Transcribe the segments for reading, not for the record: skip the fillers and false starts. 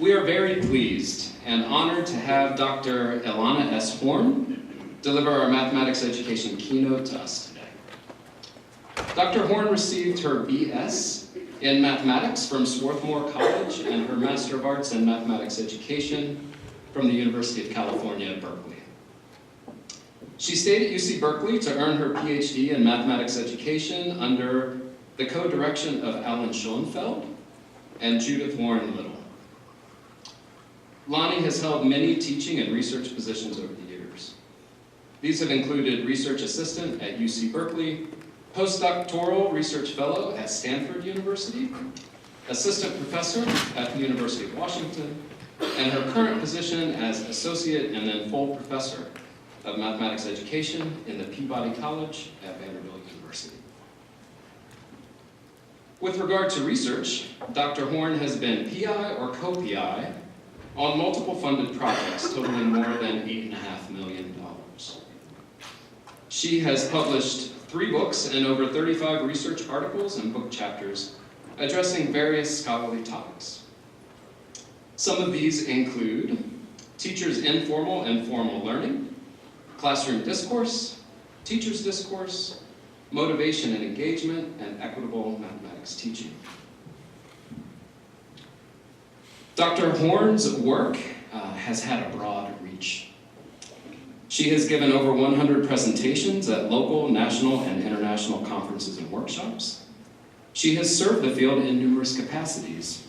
We are very pleased and honored to have Dr. Ilana S. Horn deliver our mathematics education keynote to us today. Dr. Horn received her BS in mathematics from Swarthmore College and her Master of Arts in Mathematics Education from the University of California at Berkeley. She stayed at UC Berkeley to earn her PhD in mathematics education under the co-direction of Alan Schoenfeld and Judith Warren Little. Lani has held many teaching and research positions over the years. These have included research assistant at UC Berkeley, postdoctoral research fellow at Stanford University, assistant professor at the University of Washington, and her current position as associate and then full professor of mathematics education in the Peabody College at Vanderbilt University. With regard to research, Dr. Horn has been PI or co-PI on multiple funded projects totaling more than $8.5 million. She has published 3 books and over 35 research articles and book chapters addressing various scholarly topics. Some of these include teachers' informal and formal learning, classroom discourse, teachers' discourse, motivation and engagement, and equitable mathematics teaching. Dr. Horn's work has had a broad reach. She has given over 100 presentations at local, national, and international conferences and workshops. She has served the field in numerous capacities,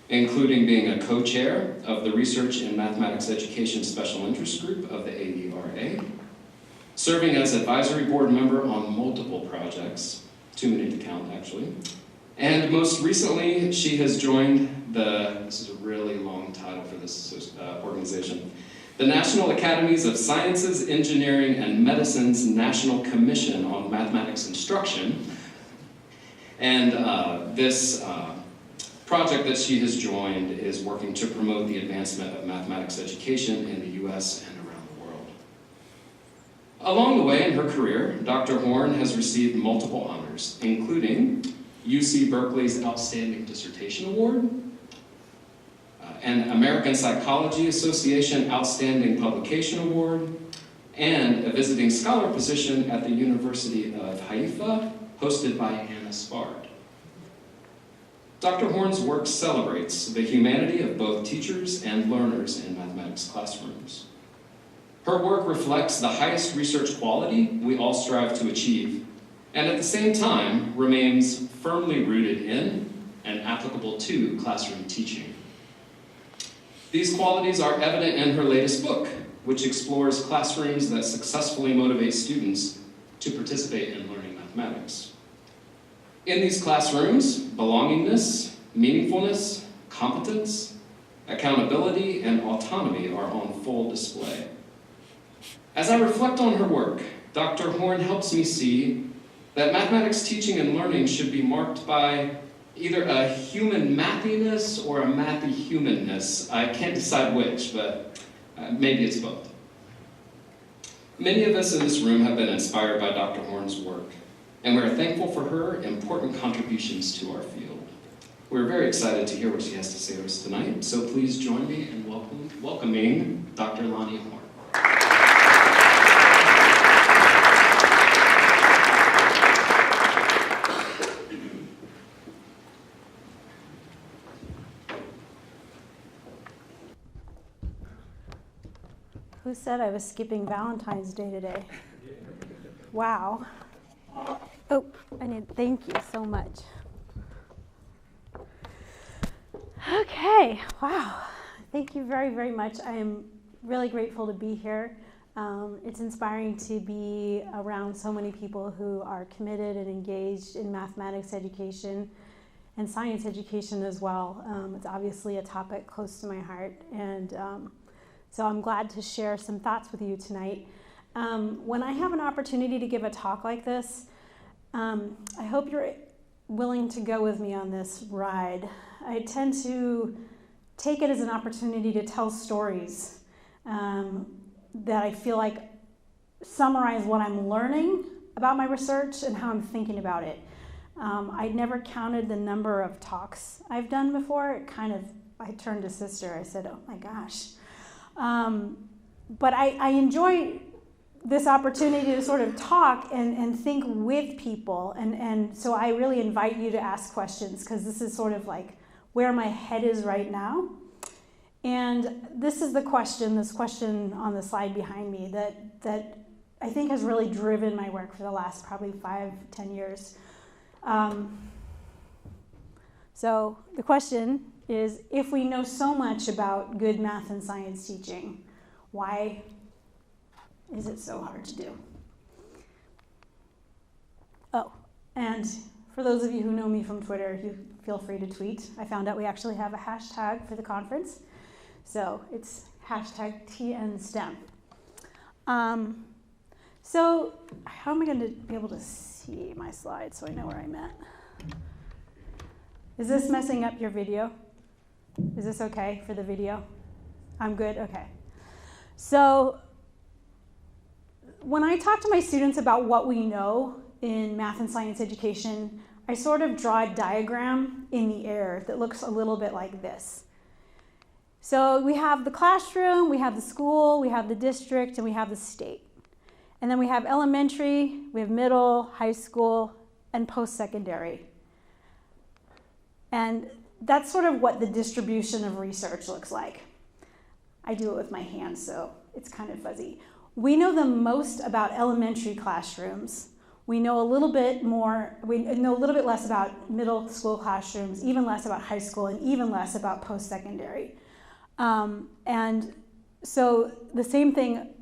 including being a co-chair of the Research in Mathematics Education Special Interest Group of the AERA, serving as advisory board member on multiple projects, too many to count actually, and most recently she has joined this is a really long title for this organization, the National Academies of Sciences, Engineering, and Medicine's National Commission on Mathematics Instruction, and this project that she has joined is working to promote the advancement of mathematics education in the US and around the world. Along the way in her career, Dr. Horn has received multiple honors, including UC Berkeley's Outstanding Dissertation Award, an American Psychology Association Outstanding Publication Award, and a visiting scholar position at the University of Haifa, hosted by Anna Spard. Dr. Horn's work celebrates the humanity of both teachers and learners in mathematics classrooms. Her work reflects the highest research quality we all strive to achieve, and at the same time remains firmly rooted in and applicable to classroom teaching. These qualities are evident in her latest book, which explores classrooms that successfully motivate students to participate in learning mathematics. In these classrooms, belongingness, meaningfulness, competence, accountability, and autonomy are on full display. As I reflect on her work, Dr. Horn helps me see that mathematics teaching and learning should be marked by either a human mathiness or a mathy humanness. I can't decide which, but maybe it's both. Many of us in this room have been inspired by Dr. Horn's work, and we're thankful for her important contributions to our field. We're very excited to hear what she has to say to us tonight, so please join me in welcoming Dr. Lani Horn. Who said I was skipping Valentine's Day today? Wow. Oh, thank you so much. Okay, wow. Thank you very, very much. I am really grateful to be here. It's inspiring to be around so many people who are committed and engaged in mathematics education and science education as well. It's obviously a topic close to my heart, and so I'm glad to share some thoughts with you tonight. When I have an opportunity to give a talk like this, I hope you're willing to go with me on this ride. I tend to take it as an opportunity to tell stories that I feel like summarize what I'm learning about my research and how I'm thinking about it. I'd never counted the number of talks I've done before. I turned to sister, I said, oh my gosh. But I enjoy this opportunity to sort of talk and think with people. And so I really invite you to ask questions, because this is sort of like where my head is right now. And this is this question on the slide behind me that I think has really driven my work for the last probably 5-10 years. So the question is, if we know so much about good math and science teaching, why is it so hard to do? Oh, and for those of you who know me from Twitter, you feel free to tweet. I found out we actually have a hashtag for the conference. So it's #TNSTEM. So how am I going to be able to see my slides so I know where I'm at? Is this messing up your video? Is this okay for the video? I'm good? Okay. So when I talk to my students about what we know in math and science education, I sort of draw a diagram in the air that looks a little bit like this. So we have the classroom, we have the school, we have the district, and we have the state. And then we have elementary, we have middle, high school, and post-secondary. And that's sort of what the distribution of research looks like. I do it with my hands, so it's kind of fuzzy. We know the most about elementary classrooms. We know a little bit less about middle school classrooms, even less about high school, and even less about post-secondary. And so the same thing,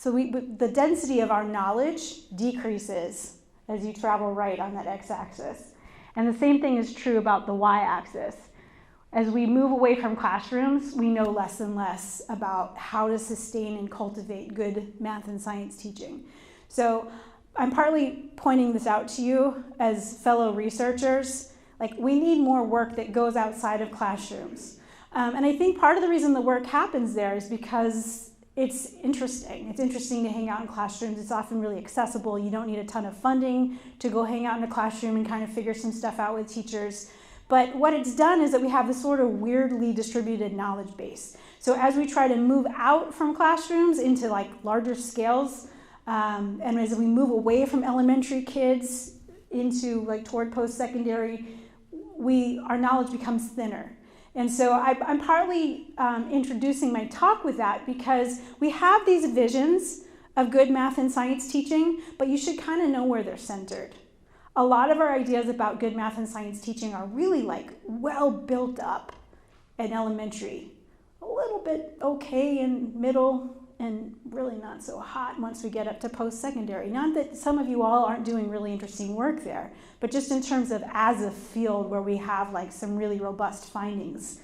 the density of our knowledge decreases as you travel right on that x-axis. And the same thing is true about the y-axis. As we move away from classrooms, we know less and less about how to sustain and cultivate good math and science teaching. So I'm partly pointing this out to you as fellow researchers. Like, we need more work that goes outside of classrooms. And I think part of the reason the work happens there is because it's interesting. It's interesting to hang out in classrooms. It's often really accessible. You don't need a ton of funding to go hang out in a classroom and kind of figure some stuff out with teachers. But what it's done is that we have this sort of weirdly distributed knowledge base. So as we try to move out from classrooms into like larger scales, and as we move away from elementary kids into like toward post-secondary, our knowledge becomes thinner. And so I'm partly introducing my talk with that because we have these visions of good math and science teaching, but you should kind of know where they're centered. A lot of our ideas about good math and science teaching are really like well built up in elementary, a little bit okay in middle, and really not so hot once we get up to post-secondary. Not that some of you all aren't doing really interesting work there, but just in terms of as a field where we have like some really robust findings,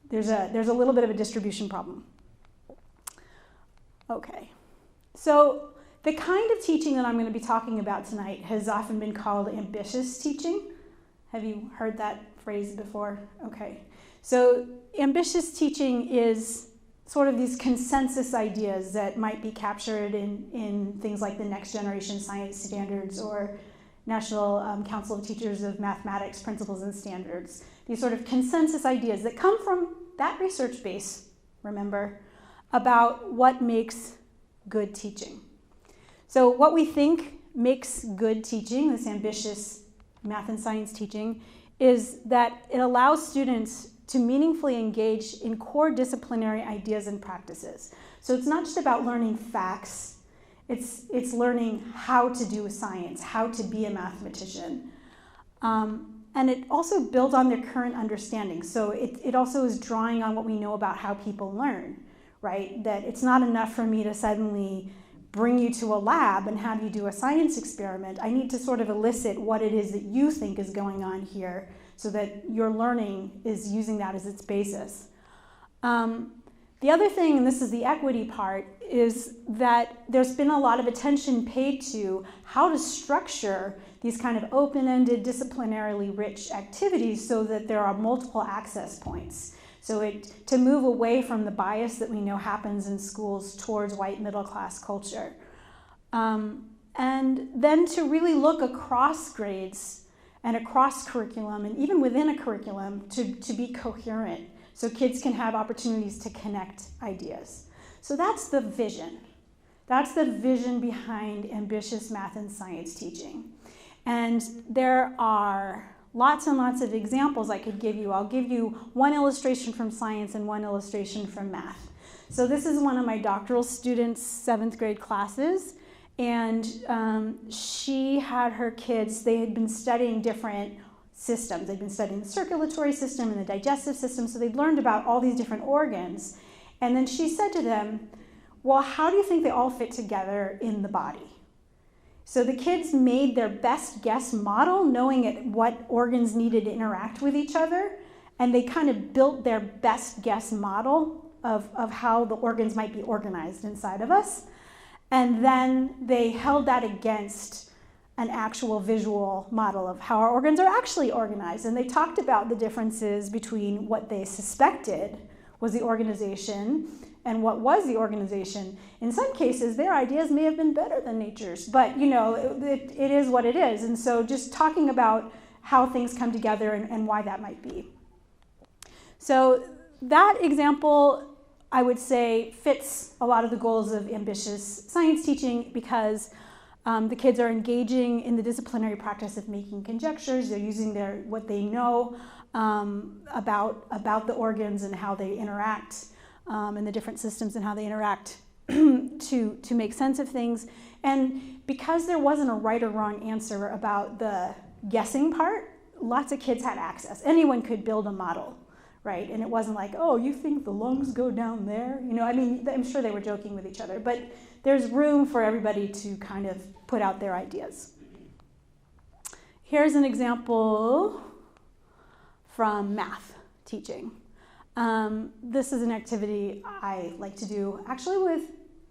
there's a little bit of a distribution problem. Okay, so the kind of teaching that I'm going to be talking about tonight has often been called ambitious teaching. Have you heard that phrase before? Okay, so ambitious teaching is sort of these consensus ideas that might be captured in things like the Next Generation Science Standards or National Council of Teachers of Mathematics Principles and Standards. These sort of consensus ideas that come from that research base, remember, about what makes good teaching. So what we think makes good teaching, this ambitious math and science teaching, is that it allows students to meaningfully engage in core disciplinary ideas and practices. So it's not just about learning facts, it's learning how to do science, how to be a mathematician. And it also builds on their current understanding. So it also is drawing on what we know about how people learn, right? That it's not enough for me to suddenly bring you to a lab and have you do a science experiment. I need to sort of elicit what it is that you think is going on here so that your learning is using that as its basis. The other thing, and this is the equity part, is that there's been a lot of attention paid to how to structure these kind of open-ended, disciplinarily rich activities so that there are multiple access points. So to move away from the bias that we know happens in schools towards white middle class culture. And And then to really look across grades and across curriculum, and even within a curriculum, to be coherent, so kids can have opportunities to connect ideas. So that's the vision. That's the vision behind ambitious math and science teaching. And there are lots and lots of examples I could give you. I'll give you one illustration from science and one illustration from math. So this is one of my doctoral students' 7th grade classes. And she had her kids, they had been studying different systems. They'd been studying the circulatory system and the digestive system, so they'd learned about all these different organs. And then she said to them, well, how do you think they all fit together in the body? So the kids made their best guess model, knowing what organs needed to interact with each other, and they kind of built their best guess model of how the organs might be organized inside of us. And then they held that against an actual visual model of how our organs are actually organized. And they talked about the differences between what they suspected was the organization and what was the organization. In some cases, their ideas may have been better than nature's, but you know, it is what it is. And so just talking about how things come together and why that might be. So that example, I would say, fits a lot of the goals of ambitious science teaching because the kids are engaging in the disciplinary practice of making conjectures. They're using what they know about the organs and how they interact, and the different systems and how they interact to make sense of things. And because there wasn't a right or wrong answer about the guessing part, lots of kids had access. Anyone could build a model. Right? And it wasn't like, oh, you think the lungs go down there? You know, I mean, I'm sure they were joking with each other, but there's room for everybody to kind of put out their ideas. Here's an example from math teaching. This is an activity I like to do actually with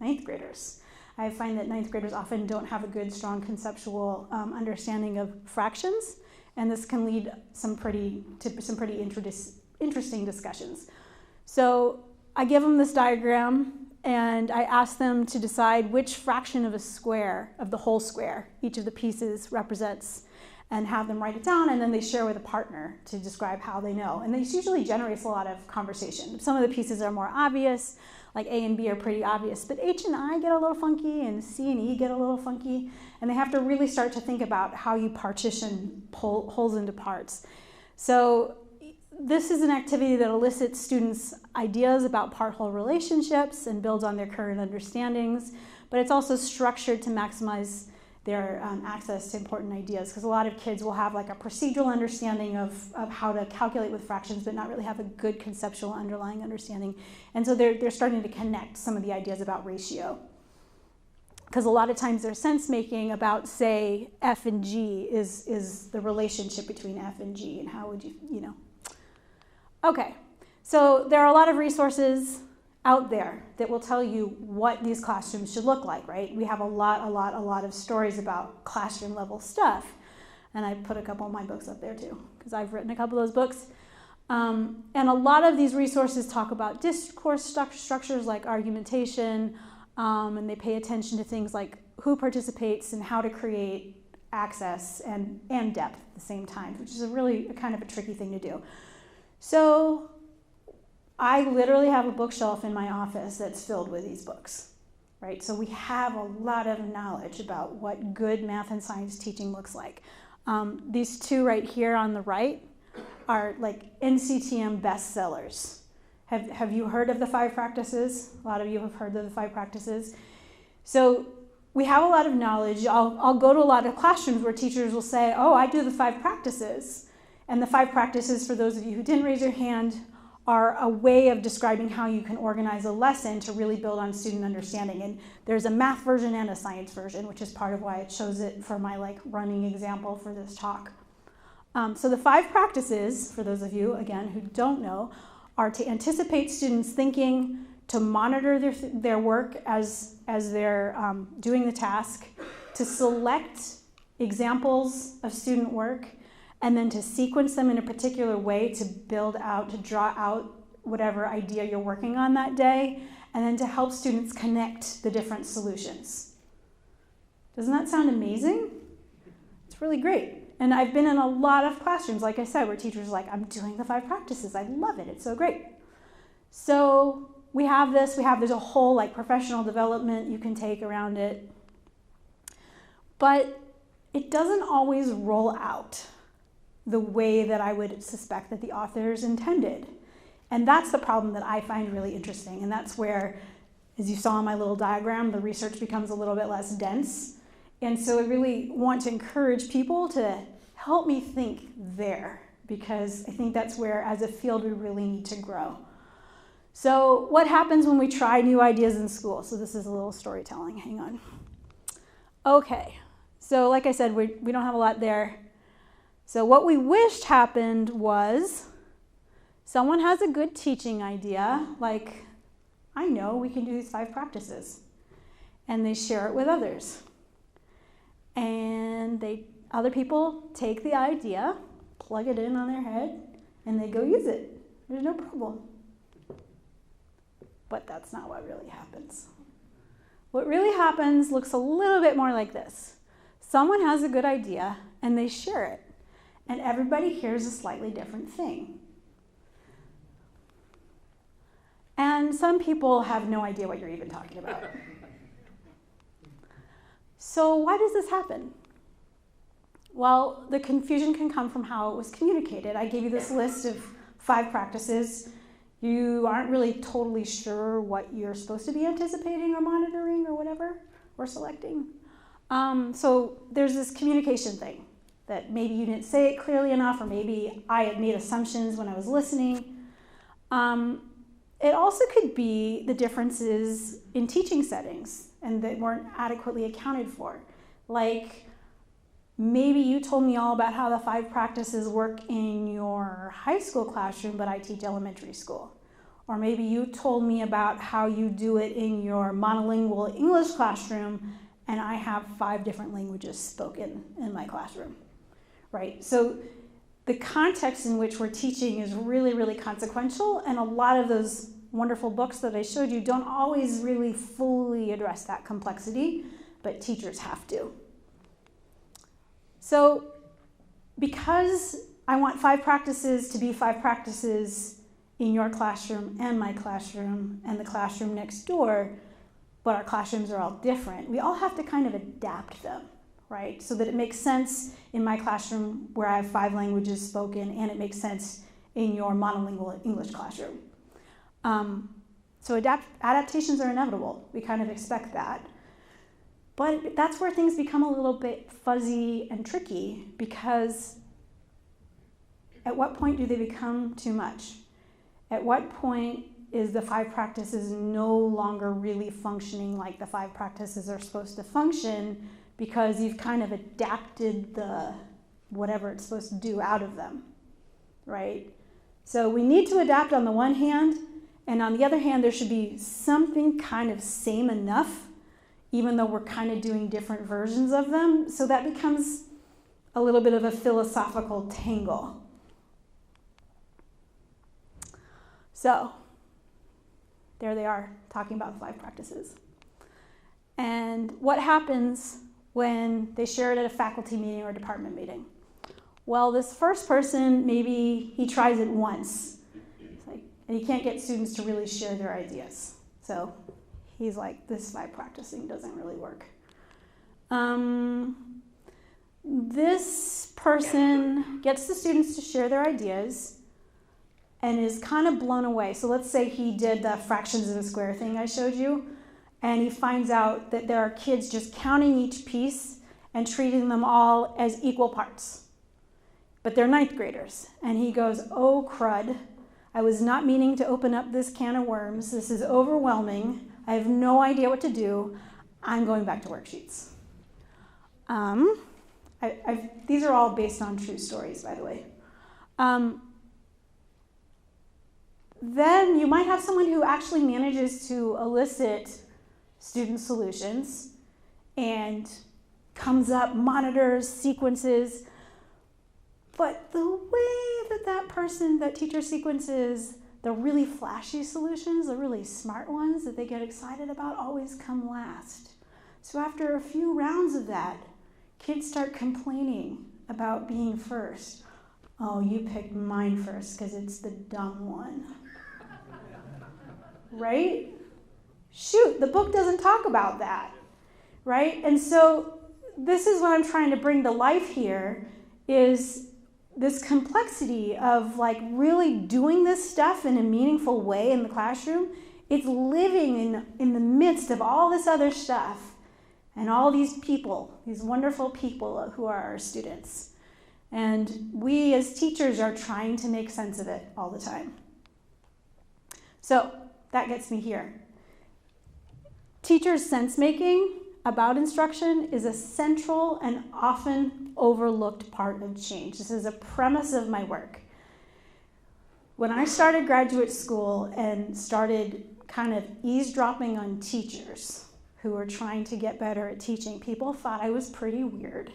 9th graders. I find that 9th graders often don't have a good, strong conceptual understanding of fractions, and this can lead to some pretty interesting discussions. So I give them this diagram and I ask them to decide which fraction of a square, of the whole square, each of the pieces represents, and have them write it down, and then they share with a partner to describe how they know. And this usually generates a lot of conversation. Some of the pieces are more obvious, like A and B are pretty obvious, but H and I get a little funky and C and E get a little funky, and they have to really start to think about how you partition wholes into parts. So this is an activity that elicits students' ideas about part-whole relationships and builds on their current understandings, but it's also structured to maximize their access to important ideas, because a lot of kids will have like a procedural understanding of how to calculate with fractions, but not really have a good conceptual underlying understanding. And so they're starting to connect some of the ideas about ratio. Because a lot of times their sense making about, say, F and G is the relationship between F and G, and how would you know. Okay, so there are a lot of resources out there that will tell you what these classrooms should look like, right? We have a lot of stories about classroom level stuff. And I put a couple of my books up there too, because I've written a couple of those books. And a lot of these resources talk about discourse structures like argumentation, and they pay attention to things like who participates and how to create access and depth at the same time, which is a kind of a tricky thing to do. So I literally have a bookshelf in my office that's filled with these books, right? So we have a lot of knowledge about what good math and science teaching looks like. These two right here on the right are like NCTM bestsellers. Have you heard of the 5 practices? A lot of you have heard of the 5 practices. So we have a lot of knowledge. I'll go to a lot of classrooms where teachers will say, oh, I do the 5 practices. And the 5 practices, for those of you who didn't raise your hand, are a way of describing how you can organize a lesson to really build on student understanding. And there's a math version and a science version, which is part of why I chose it for my running example for this talk. So the 5 practices, for those of you, again, who don't know, are to anticipate students' thinking, to monitor their work as they're doing the task, to select examples of student work, and then to sequence them in a particular way to draw out whatever idea you're working on that day, and then to help students connect the different solutions. Doesn't that sound amazing? It's really great. And I've been in a lot of classrooms, like I said, where teachers are like, I'm doing the 5 practices. I love it. It's so great. So we have this. There's a whole like professional development you can take around it. But it doesn't always roll out the way that I would suspect that the authors intended. And that's the problem that I find really interesting. And that's where, as you saw in my little diagram, the research becomes a little bit less dense. And so I really want to encourage people to help me think there, because I think that's where, as a field, we really need to grow. So what happens when we try new ideas in school? So this is a little storytelling. Hang on. Okay. So like I said, we don't have a lot there. So what we wished happened was someone has a good teaching idea, like, I know we can do these 5 practices. And they share it with others. And other people take the idea, plug it in on their head, and they go use it. There's no problem. But that's not what really happens. What really happens looks a little bit more like this. Someone has a good idea, and they share it. And everybody hears a slightly different thing. And some people have no idea what you're even talking about. So why does this happen? Well, the confusion can come from how it was communicated. I gave you this list of 5 practices. You aren't really totally sure what you're supposed to be anticipating or monitoring or whatever, or selecting. So there's this communication thing that maybe you didn't say it clearly enough, or maybe I had made assumptions when I was listening. It also could be the differences in teaching settings and that weren't adequately accounted for. Like, maybe you told me all about how the 5 practices work in your high school classroom, but I teach elementary school. Or maybe you told me about how you do it in your monolingual English classroom, and I have 5 different languages spoken in my classroom, right? So the context in which we're teaching is really, really consequential, and a lot of those wonderful books that I showed you don't always really fully address that complexity, but teachers have to. So because I want 5 practices to be 5 practices in your classroom and my classroom and the classroom next door, but our classrooms are all different, we all have to kind of adapt them, right? So that it makes sense in my classroom where I have 5 languages spoken, and it makes sense in your monolingual English classroom. So adaptations are inevitable. We kind of expect that. But that's where things become a little bit fuzzy and tricky, because at what point do they become too much? At what point is the 5 practices no longer really functioning like the 5 practices are supposed to function, because you've kind of adapted the whatever it's supposed to do out of them, right? So we need to adapt on the one hand, and on the other hand, there should be something kind of same enough, even though we're kind of doing different versions of them. So that becomes a little bit of a philosophical tangle. So there they are, talking about the 5 practices. And what happens when they share it at a faculty meeting or a department meeting? Well, this first person, maybe he tries it once, and he can't get students to really share their ideas. So he's like, this 5 practicing doesn't really work. This person gets the students to share their ideas and is kind of blown away. So let's say he did the fractions of a square thing I showed you, and he finds out that there are kids just counting each piece and treating them all as equal parts. But they're 9th graders. And he goes, oh crud, I was not meaning to open up this can of worms. This is overwhelming. I have no idea what to do. I'm going back to worksheets. These are all based on true stories, by the way. Then you might have someone who actually manages to elicit student solutions and comes up, monitors, sequences. But the way that teacher sequences the really flashy solutions, the really smart ones that they get excited about, always come last. So after a few rounds of that, kids start complaining about being first. Oh, you picked mine first because it's the dumb one. Right? Shoot, the book doesn't talk about that. Right? And so this is what I'm trying to bring to life here, is this complexity of like really doing this stuff in a meaningful way in the classroom. It's living in the midst of all this other stuff and all these people, these wonderful people who are our students. And we as teachers are trying to make sense of it all the time. So that gets me here. Teachers' sense-making about instruction is a central and often overlooked part of change. This is a premise of my work. When I started graduate school and started kind of eavesdropping on teachers who were trying to get better at teaching, people thought I was pretty weird.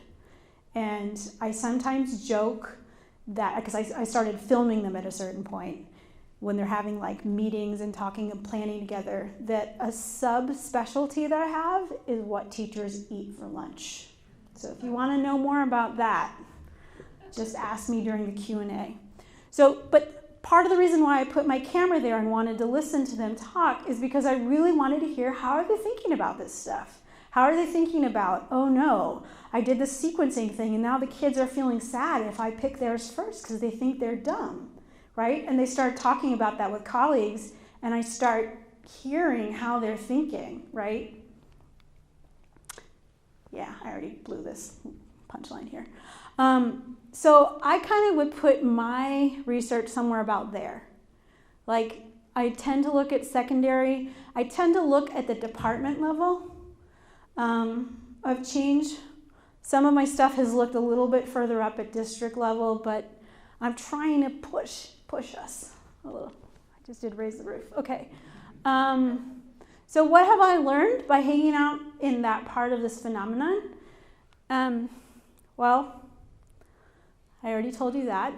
And I sometimes joke that, because I started filming them at a certain point, when they're having like meetings and talking and planning together, that a subspecialty that I have is what teachers eat for lunch. So if you want to know more about that, just ask me during the Q&A. So, but part of the reason why I put my camera there and wanted to listen to them talk is because I really wanted to hear, how are they thinking about this stuff? How are they thinking about, oh no, I did this sequencing thing and now the kids are feeling sad if I pick theirs first because they think they're dumb. Right? And they start talking about that with colleagues, and I start hearing how they're thinking, right? Yeah, I already blew this punchline here. So I kind of would put my research somewhere about there. Like, I tend to look at secondary. I tend to look at the department level of change. Some of my stuff has looked a little bit further up at district level, but I'm trying to push us a little. I just did raise the roof. Okay. So what have I learned by hanging out in that part of this phenomenon? Well, I already told you that.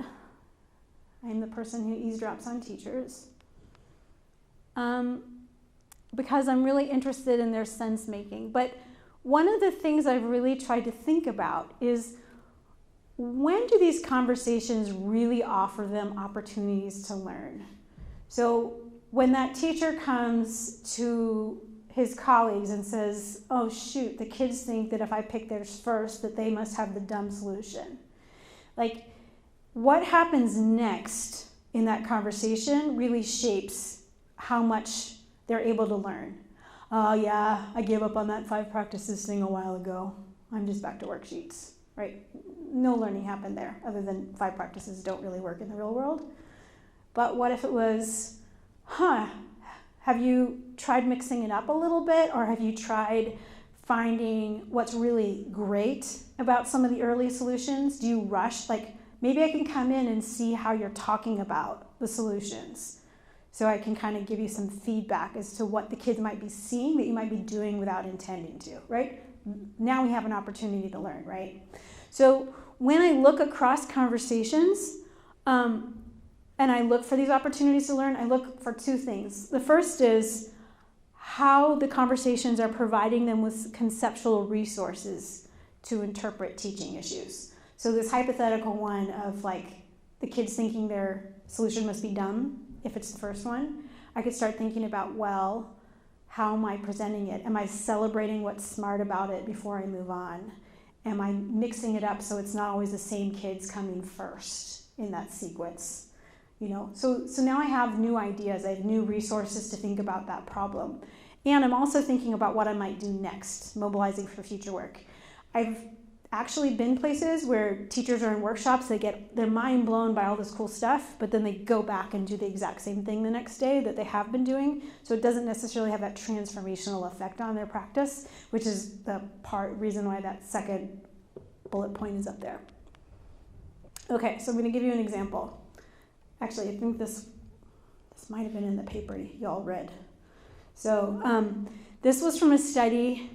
I'm the person who eavesdrops on teachers. Because I'm really interested in their sense making. But one of the things I've really tried to think about is, when do these conversations really offer them opportunities to learn? So when that teacher comes to his colleagues and says, oh shoot, the kids think that if I pick theirs first, that they must have the dumb solution. Like, what happens next in that conversation really shapes how much they're able to learn. Oh yeah, I gave up on that 5 practices thing a while ago. I'm just back to worksheets, right? No learning happened there, other than 5 practices don't really work in the real world. But what if it was, have you tried mixing it up a little bit, or have you tried finding what's really great about some of the early solutions? Do you rush? Like, maybe I can come in and see how you're talking about the solutions, so I can kind of give you some feedback as to what the kids might be seeing that you might be doing without intending to, right? Now we have an opportunity to learn, right? So when I look across conversations, and I look for these opportunities to learn, I look for 2 things. The first is how the conversations are providing them with conceptual resources to interpret teaching issues. So this hypothetical one of like the kids thinking their solution must be dumb, if it's the first one, I could start thinking about, well, how am I presenting it? Am I celebrating what's smart about it before I move on? Am I mixing it up so it's not always the same kids coming first in that sequence? You know, so now I have new ideas, I have new resources to think about that problem. And I'm also thinking about what I might do next, mobilizing for future work. I've actually been places where teachers are in workshops, they get their mind blown by all this cool stuff, but then they go back and do the exact same thing the next day that they have been doing. So it doesn't necessarily have that transformational effect on their practice, which is the reason why that second bullet point is up there. Okay, so I'm going to give you an example. Actually, I think this might have been in the paper y'all read. So this was from a study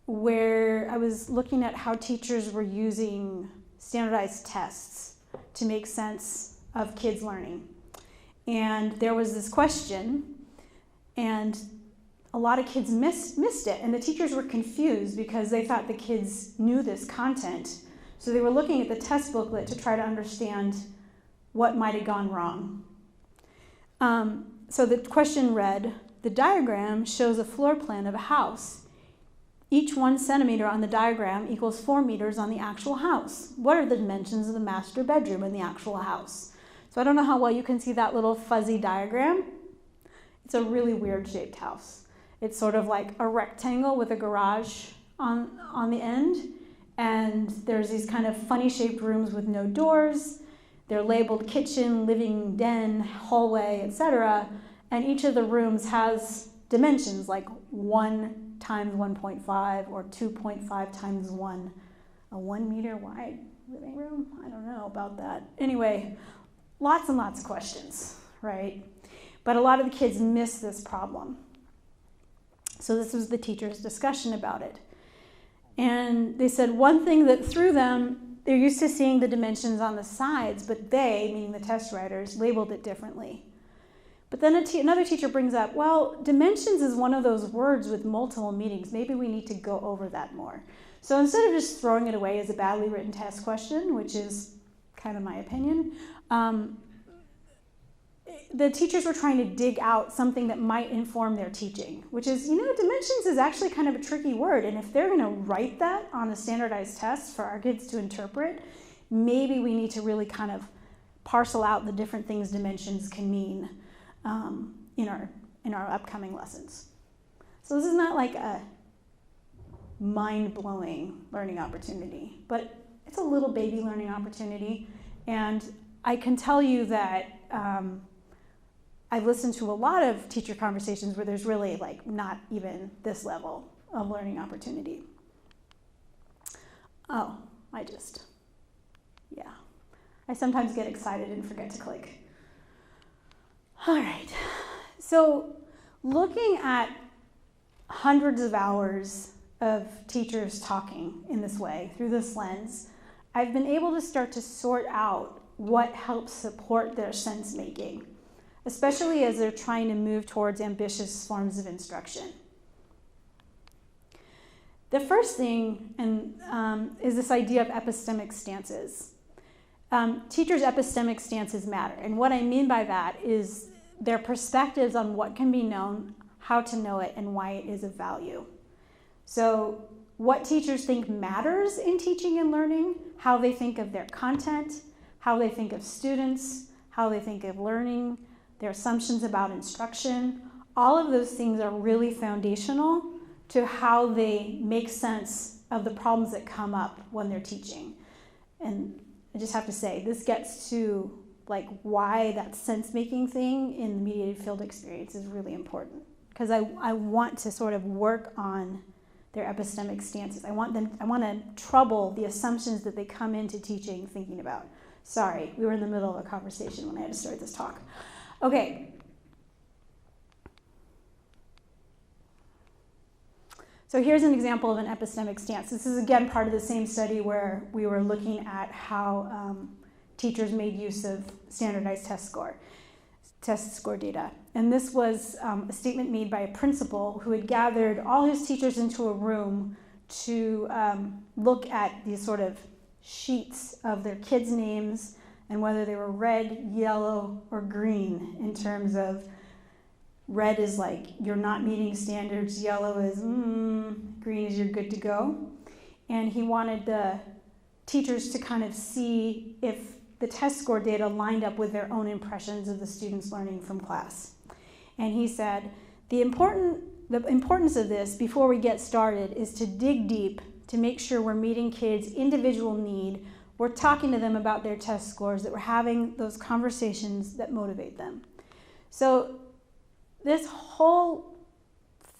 where I was looking at how teachers were using standardized tests to make sense of kids' learning. And there was this question, and a lot of kids missed it, and the teachers were confused because they thought the kids knew this content. So they were looking at the test booklet to try to understand what might have gone wrong. So the question read, the diagram shows a floor plan of a house. Each 1 centimeter on the diagram equals 4 meters on the actual house. What are the dimensions of the master bedroom in the actual house? So I don't know how well you can see that little fuzzy diagram. It's a really weird shaped house. It's sort of like a rectangle with a garage on the end. And there's these kind of funny shaped rooms with no doors. They're labeled kitchen, living den, hallway, etc. And each of the rooms has dimensions like 1 times 1.5 or 2.5 times 1. A 1 meter wide living room? I don't know about that. Anyway, lots and lots of questions, right? But a lot of the kids miss this problem. So this was the teacher's discussion about it. And they said one thing that threw them, they're used to seeing the dimensions on the sides, but they, meaning the test writers, labeled it differently. But then another teacher brings up, well, dimensions is one of those words with multiple meanings. Maybe we need to go over that more. So instead of just throwing it away as a badly written test question, which is kind of my opinion, the teachers were trying to dig out something that might inform their teaching, which is, dimensions is actually kind of a tricky word. And if they're going to write that on a standardized test for our kids to interpret, maybe we need to really kind of parcel out the different things dimensions can mean in our upcoming lessons. So this is not like a mind-blowing learning opportunity, but it's a little baby learning opportunity. And I can tell you that I've listened to a lot of teacher conversations where there's really not even this level of learning opportunity. Oh, I sometimes get excited and forget to click. All right, so looking at hundreds of hours of teachers talking in this way, through this lens, I've been able to start to sort out what helps support their sense making, especially as they're trying to move towards ambitious forms of instruction. The first thing is this idea of epistemic stances. Teachers' epistemic stances matter, and what I mean by that is their perspectives on what can be known, how to know it, and why it is of value. So what teachers think matters in teaching and learning, how they think of their content, how they think of students, how they think of learning, their assumptions about instruction, all of those things are really foundational to how they make sense of the problems that come up when they're teaching. And I just have to say, this gets to why that sense-making thing in the mediated field experience is really important. Because I want to sort of work on their epistemic stances. I want to trouble the assumptions that they come into teaching thinking about. Sorry, we were in the middle of a conversation when I had to start this talk. Okay. So here's an example of an epistemic stance. This is again part of the same study where we were looking at how teachers made use of standardized test score data. And this was a statement made by a principal who had gathered all his teachers into a room to look at these sort of sheets of their kids' names and whether they were red, yellow, or green in terms of red is you're not meeting standards, yellow is green is you're good to go. And he wanted the teachers to kind of see if the test score data lined up with their own impressions of the students learning from class. And he said, the importance of this before we get started is to dig deep to make sure we're meeting kids' individual need. We're talking to them about their test scores, that we're having those conversations that motivate them. So this whole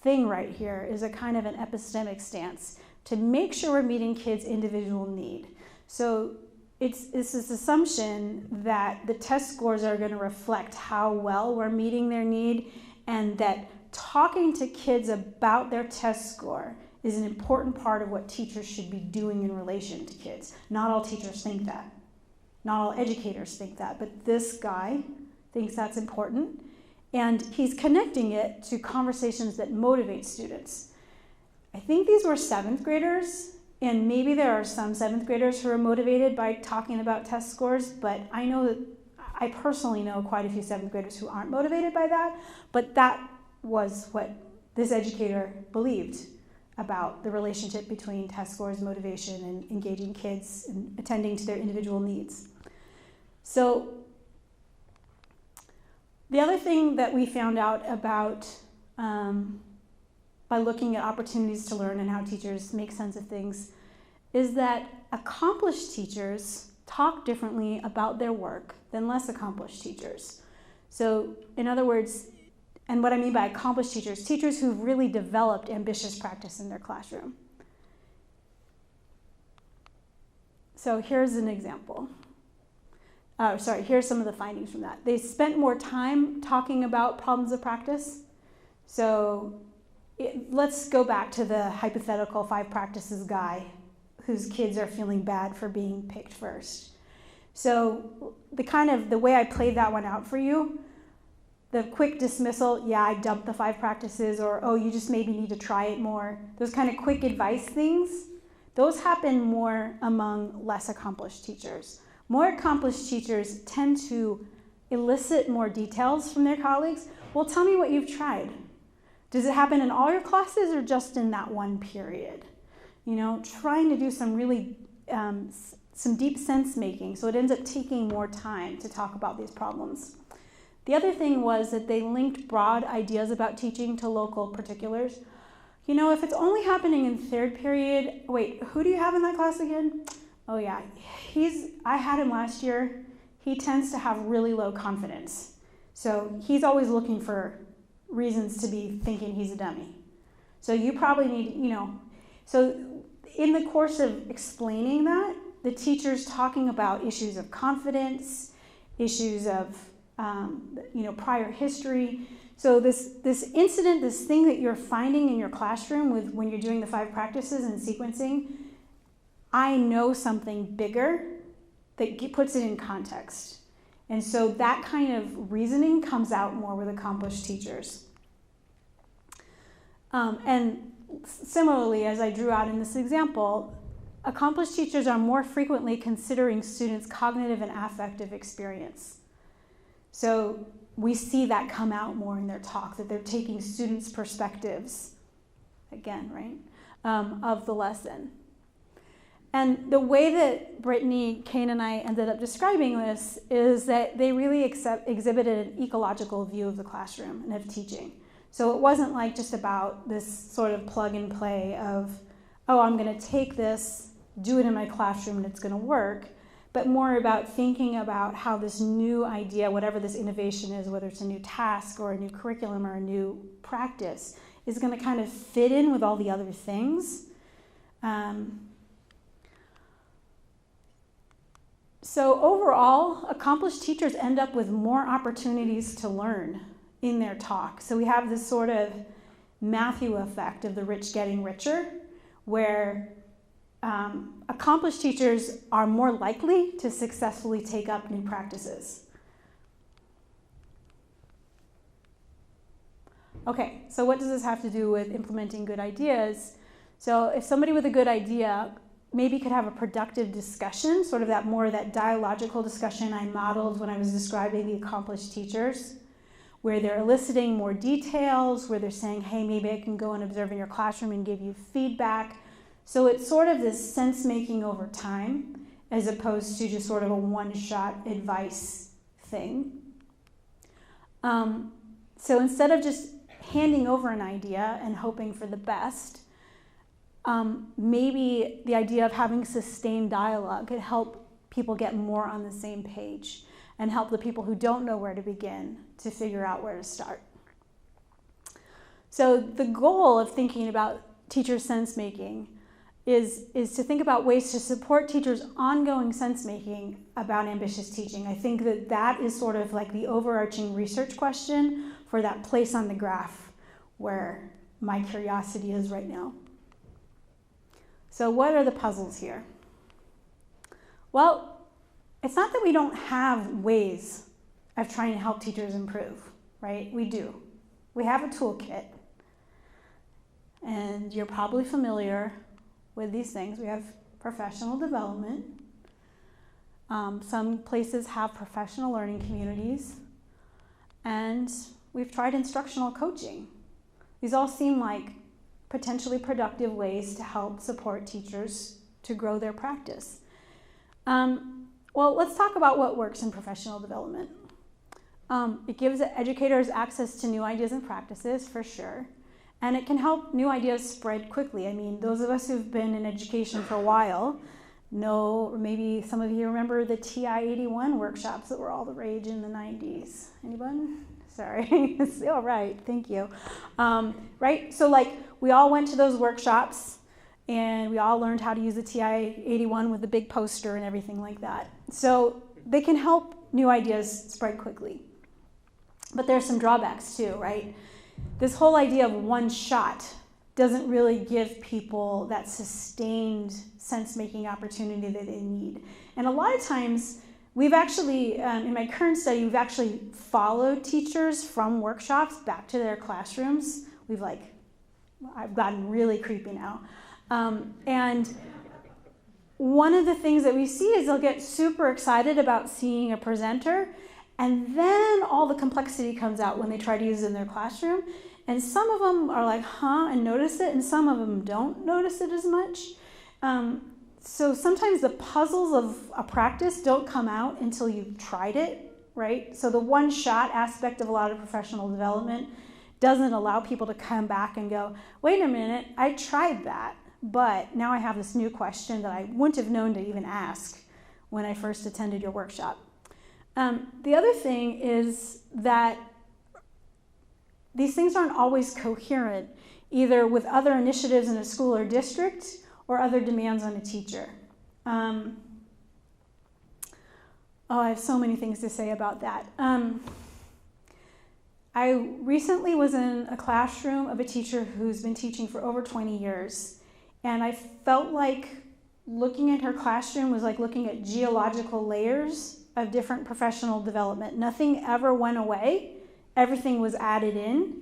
thing right here is a kind of an epistemic stance to make sure we're meeting kids' individual need. So it's this assumption that the test scores are going to reflect how well we're meeting their need, and that talking to kids about their test score is an important part of what teachers should be doing in relation to kids. Not all teachers think that. Not all educators think that, but this guy thinks that's important. And he's connecting it to conversations that motivate students. I think these were 7th graders, and maybe there are some 7th graders who are motivated by talking about test scores, but I know that I personally know quite a few 7th graders who aren't motivated by that, but that was what this educator believed about the relationship between test scores, motivation, and engaging kids and attending to their individual needs. So the other thing that we found out about by looking at opportunities to learn and how teachers make sense of things is that accomplished teachers talk differently about their work than less accomplished teachers. So in other words, and what I mean by accomplished teachers, teachers who've really developed ambitious practice in their classroom. So here's an example. Here's some of the findings from that. They spent more time talking about problems of practice. So let's go back to the hypothetical 5 practices guy whose kids are feeling bad for being picked first. So the way I played that one out for you, the quick dismissal, yeah, I dumped the 5 practices, or oh, you just maybe need to try it more. Those kind of quick advice things, those happen more among less accomplished teachers. More accomplished teachers tend to elicit more details from their colleagues. Well, tell me what you've tried. Does it happen in all your classes or just in that one period? You know, trying to do some really, some deep sense making, so it ends up taking more time to talk about these problems. The other thing was that they linked broad ideas about teaching to local particulars. You know, if it's only happening in 3rd period, wait, who do you have in that class again? Oh yeah, I had him last year. He tends to have really low confidence. So he's always looking for reasons to be thinking he's a dummy. So you probably need, so in the course of explaining that, the teacher's talking about issues of confidence, issues of, prior history. So this incident, this thing that you're finding in your classroom when you're doing the 5 practices and sequencing, I know something bigger that puts it in context. And so that kind of reasoning comes out more with accomplished teachers. And similarly, as I drew out in this example, accomplished teachers are more frequently considering students' cognitive and affective experience. So we see that come out more in their talk, that they're taking students' perspectives, again, right, of the lesson. And the way that Brittany, Kane, and I ended up describing this is that they really exhibited an ecological view of the classroom and of teaching. So it wasn't like just about this sort of plug and play of, oh, I'm going to take this, do it in my classroom, and it's going to work, but more about thinking about how this new idea, whatever this innovation is, whether it's a new task or a new curriculum or a new practice, is going to kind of fit in with all the other things. So overall, accomplished teachers end up with more opportunities to learn in their talk. So we have this sort of Matthew effect of the rich getting richer, where accomplished teachers are more likely to successfully take up new practices. Okay, so what does this have to do with implementing good ideas? So if somebody with a good idea maybe could have a productive discussion, sort of that dialogical discussion I modeled when I was describing the accomplished teachers, where they're eliciting more details, where they're saying, hey, maybe I can go and observe in your classroom and give you feedback. So it's sort of this sense-making over time, as opposed to just sort of a one-shot advice thing. So instead of just handing over an idea and hoping for the best, maybe the idea of having sustained dialogue could help people get more on the same page and help the people who don't know where to begin to figure out where to start. So the goal of thinking about teacher sense-making is to think about ways to support teachers' ongoing sense-making about ambitious teaching. I think that is sort of like the overarching research question for that place on the graph where my curiosity is right now. So what are the puzzles here? Well, it's not that we don't have ways of trying to help teachers improve, right? We do. We have a toolkit, and you're probably familiar with these things. We have professional development. Some places have professional learning communities, and we've tried instructional coaching. These all seem like potentially productive ways to help support teachers to grow their practice. Well, let's talk about what works in professional development. It gives educators access to new ideas and practices, for sure, and it can help new ideas spread quickly. I mean, those of us who've been in education for a while know, or maybe some of you remember the TI-81 workshops that were all the rage in the 90s. Anyone? Sorry. All right, thank you. Right, so like we all went to those workshops and we all learned how to use the TI-81 with the big poster and everything like that. So they can help new ideas spread quickly. But there's some drawbacks too, right? This whole idea of one shot doesn't really give people that sustained sense-making opportunity that they need. And a lot of times, we've actually, in my current study, we've actually followed teachers from workshops back to their classrooms. I've gotten really creepy now. And one of the things that we see is they'll get super excited about seeing a presenter, and then all the complexity comes out when they try to use it in their classroom. And some of them are like, huh, and notice it, and some of them don't notice it as much. So sometimes the puzzles of a practice don't come out until you've tried it, right? So the one-shot aspect of a lot of professional development doesn't allow people to come back and go, wait a minute, I tried that, but now I have this new question that I wouldn't have known to even ask when I first attended your workshop. The other thing is that these things aren't always coherent, either with other initiatives in a school or district or other demands on a teacher. I have so many things to say about that. I recently was in a classroom of a teacher who's been teaching for over 20 years, and I felt like looking at her classroom was like looking at geological layers of different professional development. Nothing ever went away. Everything was added in,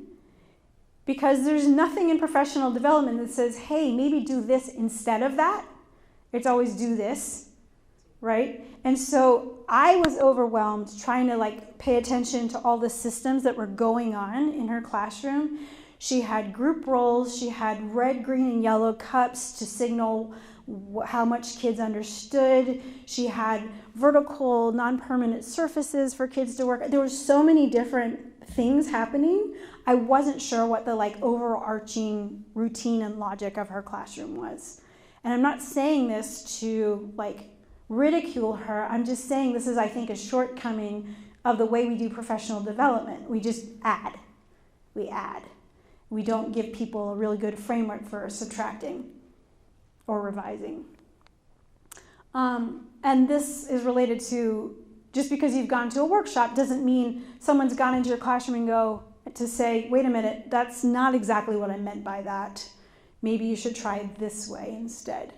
because there's nothing in professional development that says, hey, maybe do this instead of that. It's always do this, right? And so I was overwhelmed trying to pay attention to all the systems that were going on in her classroom. She had group roles, she had red, green, and yellow cups to signal how much kids understood. She had vertical, non-permanent surfaces for kids to work. There were so many different things happening. I wasn't sure what the overarching routine and logic of her classroom was. And I'm not saying this to ridicule her. I'm just saying this is, I think, a shortcoming of the way we do professional development. We just add. We add. We don't give people a really good framework for subtracting or revising. And this is related to, just because you've gone to a workshop doesn't mean someone's gone into your classroom and to say, wait a minute, that's not exactly what I meant by that. Maybe you should try it this way instead.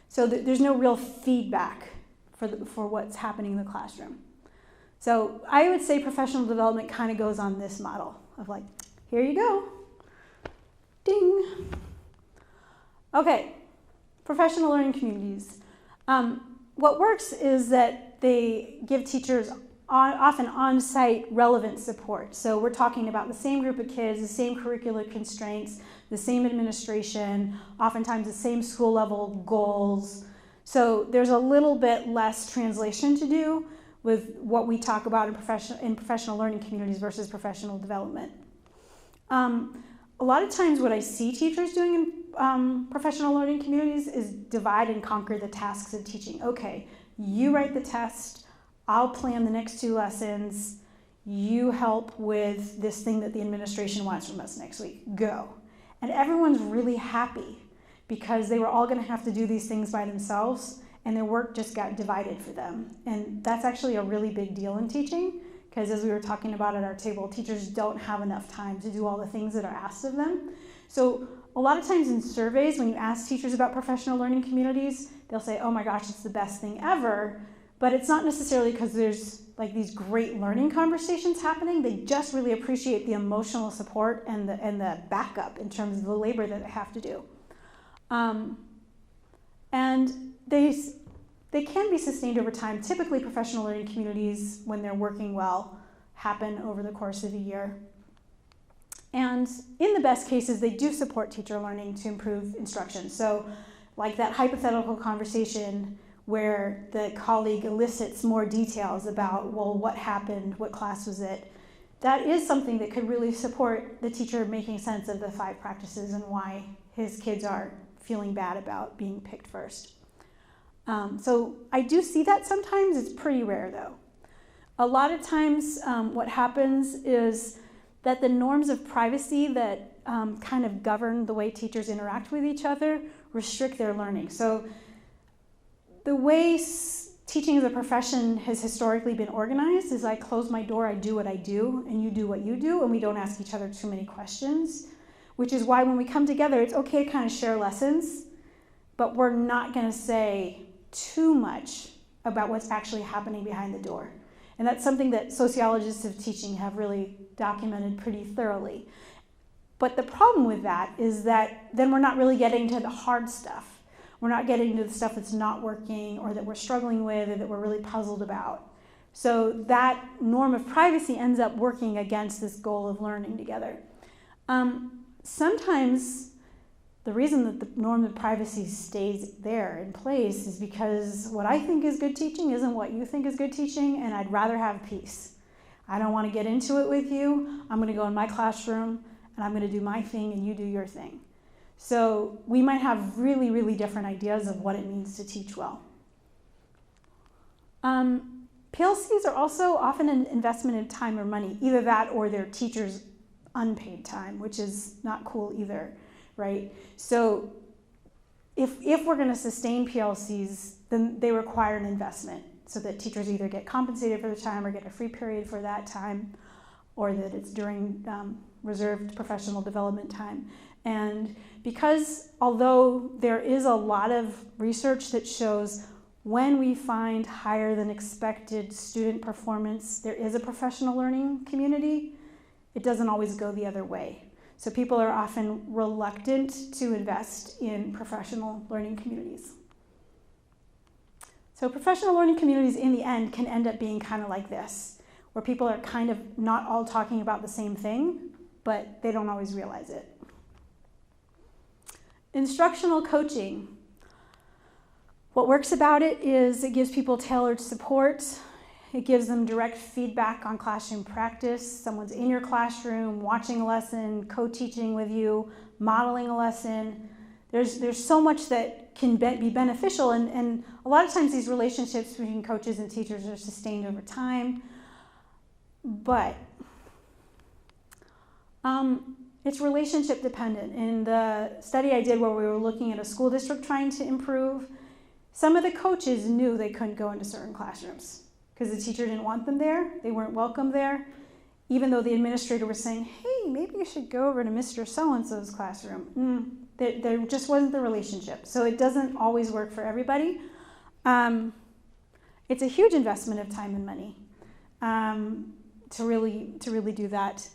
So there's no real feedback for what's happening in the classroom. So I would say professional development kind of goes on this model of here you go. Ding. Okay, professional learning communities. What works is that they give teachers often on-site relevant support. So we're talking about the same group of kids, the same curricular constraints, the same administration, oftentimes the same school level goals. So there's a little bit less translation to do with what we talk about in professional learning communities versus professional development. A lot of times what I see teachers doing in professional learning communities is divide and conquer the tasks of teaching. Okay, you write the test, I'll plan the next 2 lessons, you help with this thing that the administration wants from us next week, go. And everyone's really happy because they were all gonna have to do these things by themselves and their work just got divided for them. And that's actually a really big deal in teaching, because as we were talking about at our table, teachers don't have enough time to do all the things that are asked of them. So a lot of times in surveys, when you ask teachers about professional learning communities, they'll say, oh my gosh, it's the best thing ever. But it's not necessarily because there's like these great learning conversations happening. They just really appreciate the emotional support and the backup in terms of the labor that they have to do. And they can be sustained over time. Typically, professional learning communities, when they're working well, happen over the course of a year. And in the best cases, they do support teacher learning to improve instruction. So like that hypothetical conversation where the colleague elicits more details about, well, what happened, what class was it? That is something that could really support the teacher making sense of the 5 practices and why his kids are feeling bad about being picked first. So I do see that sometimes. It's pretty rare though. A lot of times what happens is that the norms of privacy that kind of govern the way teachers interact with each other restrict their learning. So the way teaching as a profession has historically been organized is I close my door, I do what I do, and you do what you do, and we don't ask each other too many questions, which is why when we come together, it's okay to kind of share lessons, but we're not going to say too much about what's actually happening behind the door. And that's something that sociologists of teaching have really documented pretty thoroughly. But the problem with that is that then we're not really getting to the hard stuff. We're not getting to the stuff that's not working or that we're struggling with or that we're really puzzled about. So that norm of privacy ends up working against this goal of learning together. Sometimes the reason that the norm of privacy stays there in place is because what I think is good teaching isn't what you think is good teaching, and I'd rather have peace. I don't want to get into it with you. I'm going to go in my classroom, and I'm going to do my thing, and you do your thing. So we might have really, really different ideas of what it means to teach well. PLCs are also often an investment in time or money, either that or their teachers' unpaid time, which is not cool either, right? So if we're going to sustain PLCs, then they require an investment so that teachers either get compensated for the time or get a free period for that time, or that it's during reserved professional development time. And because although there is a lot of research that shows when we find higher than expected student performance, there is a professional learning community, it doesn't always go the other way. So people are often reluctant to invest in professional learning communities. So professional learning communities in the end can end up being kind of like this, where people are kind of not all talking about the same thing, but they don't always realize it. Instructional coaching. What works about it is it gives people tailored support. It gives them direct feedback on classroom practice. Someone's in your classroom, watching a lesson, co-teaching with you, modeling a lesson. There's so much that can be beneficial, and a lot of times these relationships between coaches and teachers are sustained over time. But it's relationship dependent. In the study I did where we were looking at a school district trying to improve, some of the coaches knew they couldn't go into certain classrooms because the teacher didn't want them there, they weren't welcome there, even though the administrator was saying, hey, maybe you should go over to Mr. So-and-so's classroom. There just wasn't the relationship. So it doesn't always work for everybody. It's a huge investment of time and money to really do that.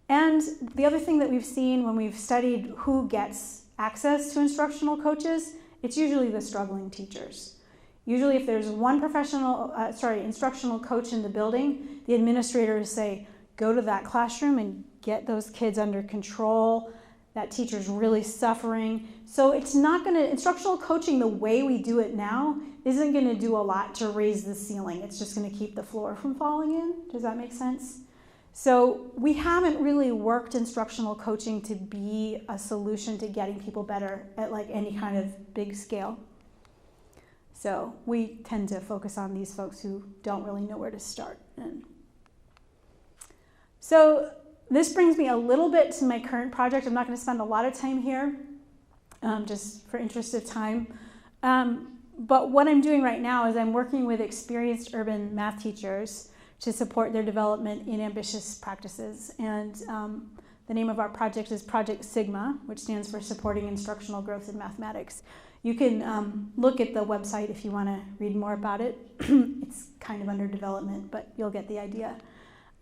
And the other thing that we've seen when we've studied who gets access to instructional coaches, it's usually the struggling teachers. Usually if there's one instructional coach in the building, the administrators say, go to that classroom and get those kids under control. That teacher's really suffering. So it's not going to, instructional coaching the way we do it now isn't going to do a lot to raise the ceiling. It's just going to keep the floor from falling in. Does that make sense? So we haven't really worked instructional coaching to be a solution to getting people better at like any kind of big scale. So we tend to focus on these folks who don't really know where to start. So this brings me a little bit to my current project. I'm not going to spend a lot of time here, just for interest of time. But what I'm doing right now is I'm working with experienced urban math teachers to support their development in ambitious practices. And The name of our project is Project Sigma, which stands for Supporting Instructional Growth in Mathematics. You can look at the website if you want to read more about it. It's kind of under development, but you'll get the idea.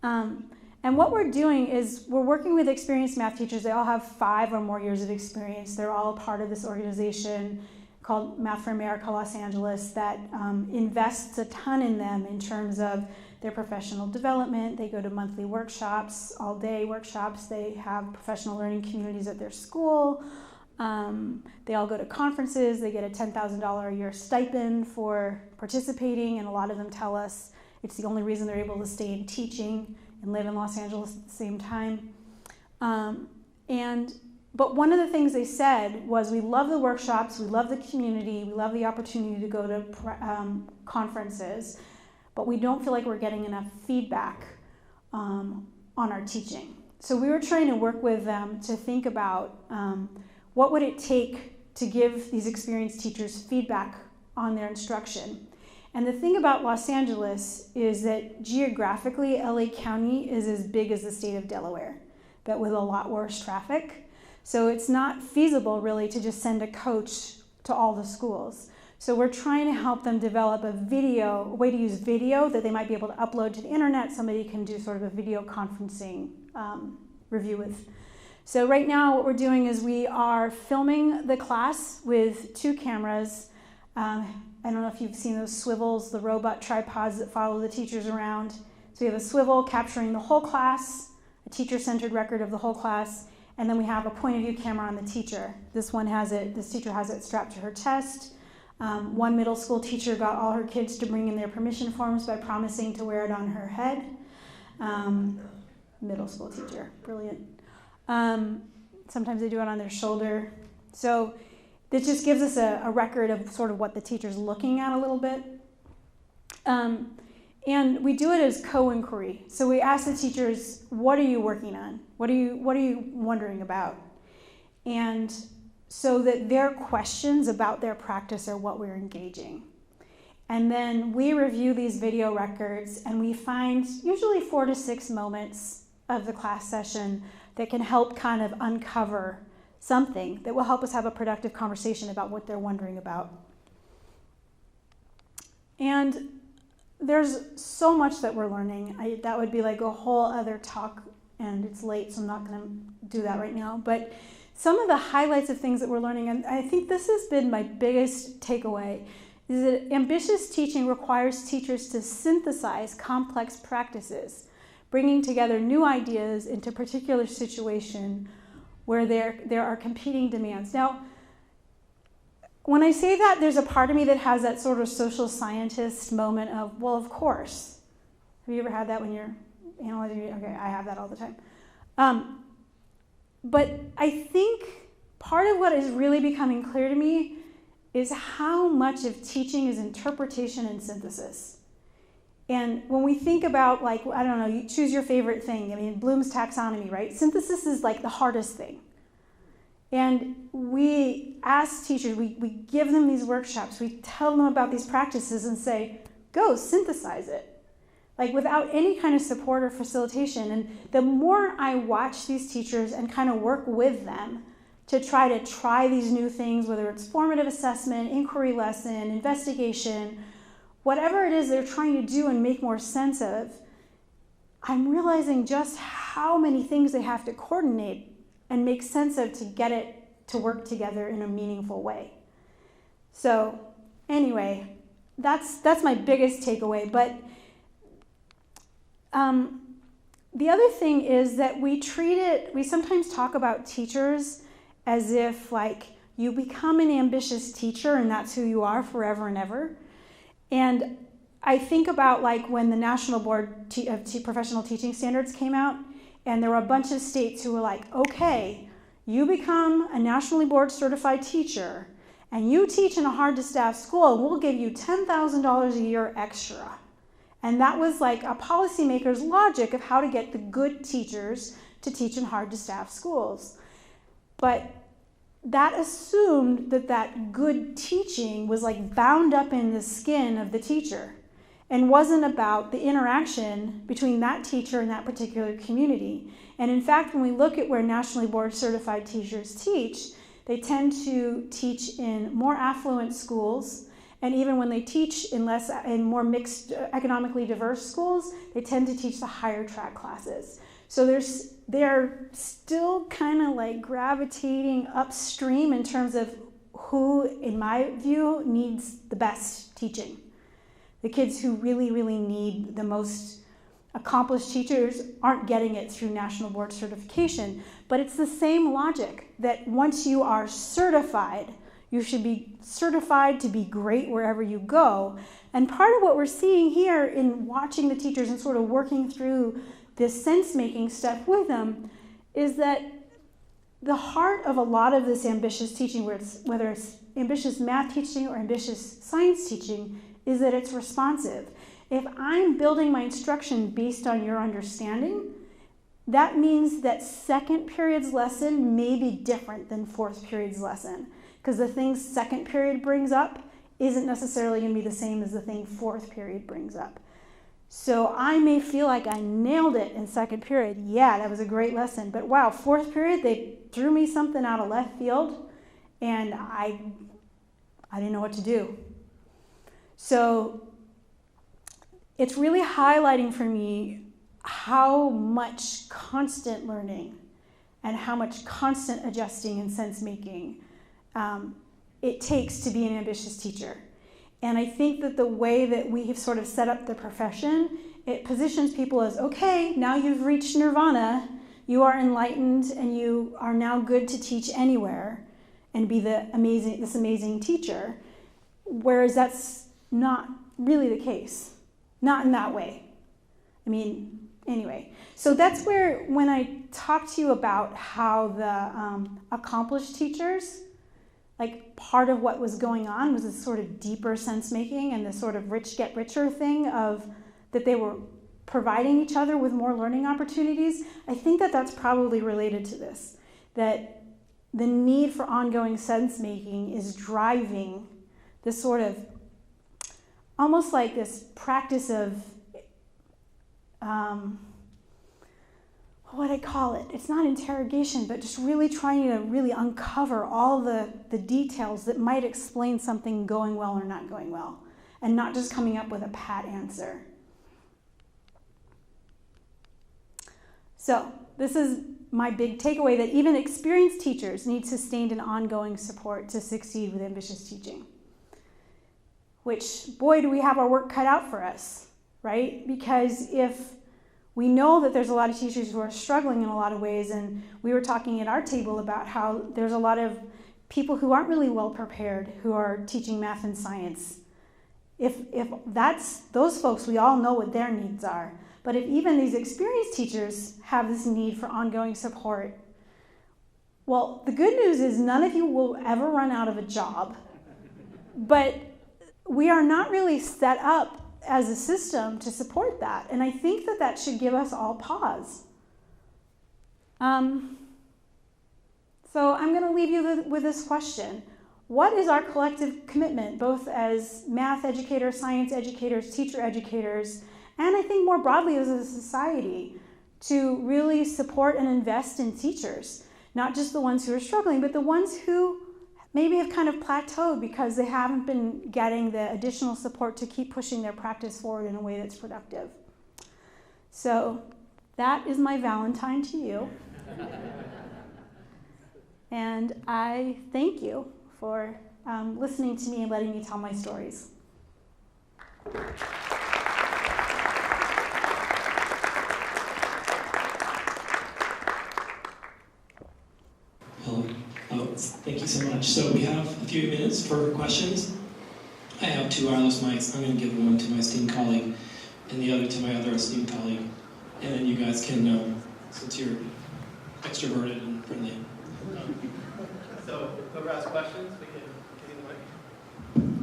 And what we're doing is we're working with experienced math teachers. They all have 5 or more years of experience. They're all part of this organization called Math for America Los Angeles that invests a ton in them in terms of their professional development. They go to monthly workshops, all-day workshops. They have professional learning communities at their school. They all go to conferences. They get a $10,000 a year stipend for participating, and a lot of them tell us it's the only reason they're able to stay in teaching and live in Los Angeles at the same time. But one of the things they said was, we love the workshops, we love the community, we love the opportunity to go to conferences, but we don't feel like we're getting enough feedback on our teaching. So we were trying to work with them to think about what would it take to give these experienced teachers feedback on their instruction. And the thing about Los Angeles is that geographically, LA County is as big as the state of Delaware, but with a lot worse traffic. So it's not feasible really to just send a coach to all the schools. So we're trying to help them develop a way to use video that they might be able to upload to the internet. Somebody can do sort of a video conferencing review with. So right now what we're doing is we are filming the class with 2 cameras. I don't know if you've seen those swivels, the robot tripods that follow the teachers around. So we have a swivel capturing the whole class, a teacher-centered record of the whole class, and then we have a point of view camera on the teacher. This teacher has it strapped to her chest. One middle school teacher got all her kids to bring in their permission forms by promising to wear it on her head. Middle school teacher, brilliant. Sometimes they do it on their shoulder. So this just gives us a record of sort of what the teacher's looking at a little bit. And we do it as co-inquiry. So we ask the teachers, what are you working on? What are you wondering about? And so that their questions about their practice are what we're engaging. And then we review these video records, and we find usually 4 to 6 moments of the class session that can help kind of uncover something that will help us have a productive conversation about what they're wondering about. And there's so much that we're learning. That would be like a whole other talk, and it's late, so I'm not going to do that right now. But some of the highlights of things that we're learning, and I think this has been my biggest takeaway, is that ambitious teaching requires teachers to synthesize complex practices, bringing together new ideas into a particular situation where there are competing demands. Now, when I say that, there's a part of me that has that sort of social scientist moment of, well, of course. Have you ever had that when you're analyzing? Okay, I have that all the time. But I think part of what is really becoming clear to me is how much of teaching is interpretation and synthesis. And when we think about, like, I don't know, you choose your favorite thing. I mean, Bloom's taxonomy, right? Synthesis is like the hardest thing. And we ask teachers, we give them these workshops, we tell them about these practices and say, go synthesize it. Like without any kind of support or facilitation. And the more I watch these teachers and kind of work with them to try these new things, whether it's formative assessment, inquiry lesson, investigation, whatever it is they're trying to do and make more sense of, I'm realizing just how many things they have to coordinate and make sense of to get it to work together in a meaningful way. So anyway, that's my biggest takeaway. But the other thing is that we sometimes talk about teachers as if like you become an ambitious teacher and that's who you are forever and ever. And I think about like when the National Board of Professional Teaching Standards came out, and there were a bunch of states who were like, okay, you become a nationally board certified teacher and you teach in a hard to staff school, and we'll give you $10,000 a year extra. And that was like a policymaker's logic of how to get the good teachers to teach in hard to staff schools. But that assumed that good teaching was like bound up in the skin of the teacher. and wasn't about the interaction between that teacher and that particular community. And in fact, when we look at where nationally board certified teachers teach, they tend to teach in more affluent schools, and even when they teach in more mixed, economically diverse schools, they tend to teach the higher track classes. So they're still kind of like gravitating upstream in terms of who, in my view, needs the best teaching. The kids who really, really need the most accomplished teachers aren't getting it through national board certification, but it's the same logic that once you are certified, you should be certified to be great wherever you go. And part of what we're seeing here in watching the teachers and sort of working through this sense-making stuff with them is that the heart of a lot of this ambitious teaching, whether it's ambitious math teaching or ambitious science teaching, is that it's responsive. If I'm building my instruction based on your understanding, that means that second period's lesson may be different than fourth period's lesson, because the things second period brings up isn't necessarily going to be the same as the thing fourth period brings up. So I may feel like I nailed it in second period. Yeah, that was a great lesson. But wow, fourth period, they threw me something out of left field, and I didn't know what to do. So it's really highlighting for me how much constant learning and how much constant adjusting and sense-making it takes to be an ambitious teacher. And I think that the way that we have sort of set up the profession, it positions people as, okay, now you've reached nirvana, you are enlightened, and you are now good to teach anywhere and be this amazing teacher. Whereas that's not really the case. Not in that way. I mean, anyway. So that's where, when I talk to you about how the accomplished teachers, like part of what was going on was this sort of deeper sense making and this sort of rich get richer thing of that they were providing each other with more learning opportunities. I think that that's probably related to this, that the need for ongoing sense making is driving this sort of almost like this practice of what I call it. It's not interrogation, but just really trying to really uncover all the details that might explain something going well or not going well, and not just coming up with a pat answer. So this is my big takeaway, that even experienced teachers need sustained and ongoing support to succeed with ambitious teaching. Which, boy, do we have our work cut out for us, right? Because if we know that there's a lot of teachers who are struggling in a lot of ways, and we were talking at our table about how there's a lot of people who aren't really well prepared who are teaching math and science. If that's those folks, we all know what their needs are. But if even these experienced teachers have this need for ongoing support, well, the good news is none of you will ever run out of a job. But we are not really set up as a system to support that. And I think that that should give us all pause. So I'm going to leave you with this question. What is our collective commitment, both as math educators, science educators, teacher educators, and I think more broadly as a society, to really support and invest in teachers? Not just the ones who are struggling, but the ones who maybe have kind of plateaued because they haven't been getting the additional support to keep pushing their practice forward in a way that's productive. So that is my Valentine to you. And I thank you for listening to me and letting me tell my stories. Hello. Thank you so much. So we have a few minutes for questions. I have two wireless mics. I'm going to give one to my esteemed colleague and the other to my other esteemed colleague. And then you guys can, since you're extroverted and friendly. So whoever has questions, we can give you the mic.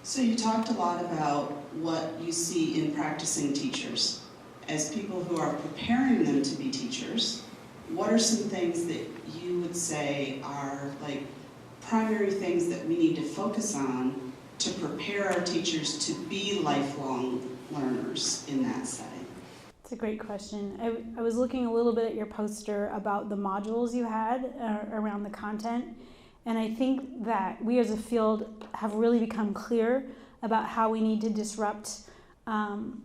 So you talked a lot about what you see in practicing teachers. As people who are preparing them to be teachers, what are some things that you would say are like primary things that we need to focus on to prepare our teachers to be lifelong learners in that setting? It's a great question. I was looking a little bit at your poster about the modules you had around the content, and I think that we as a field have really become clear about how we need to disrupt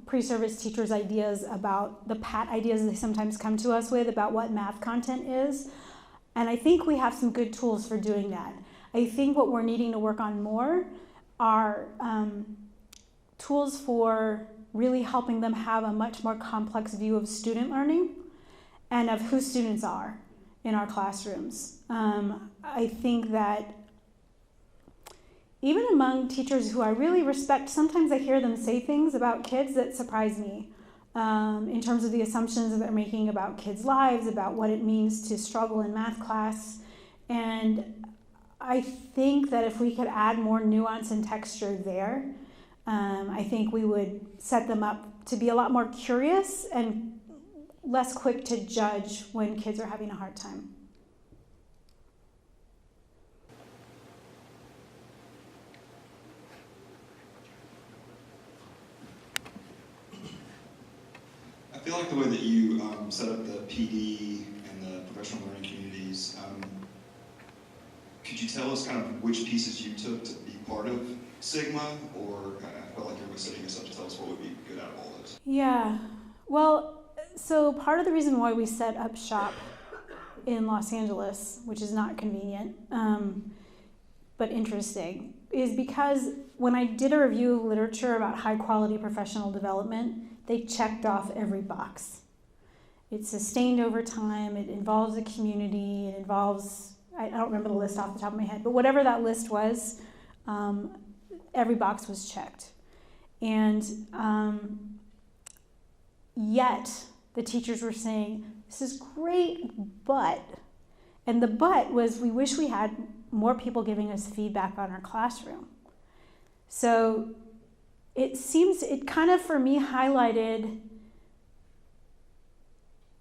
pre-service teachers' ideas about the PAT ideas they sometimes come to us with about what math content is. And I think we have some good tools for doing that. I think what we're needing to work on more are tools for really helping them have a much more complex view of student learning and of who students are in our classrooms. I think that even among teachers who I really respect, sometimes I hear them say things about kids that surprise me in terms of the assumptions that they're making about kids' lives, about what it means to struggle in math class. And I think that if we could add more nuance and texture there, I think we would set them up to be a lot more curious and less quick to judge when kids are having a hard time. I feel like the way that you set up the PD and the professional learning communities, could you tell us kind of which pieces you took to be part of Sigma, or I felt like you were setting us up to tell us what would be good out of all those? Yeah, well, so part of the reason why we set up shop in Los Angeles, which is not convenient, but interesting, is because when I did a review of literature about high quality professional development, they checked off every box. It's sustained over time, it involves a community, it involves, I don't remember the list off the top of my head, but whatever that list was, every box was checked. And yet the teachers were saying, this is great, but, and the but was, we wish we had more people giving us feedback on our classroom. So it kind of for me highlighted,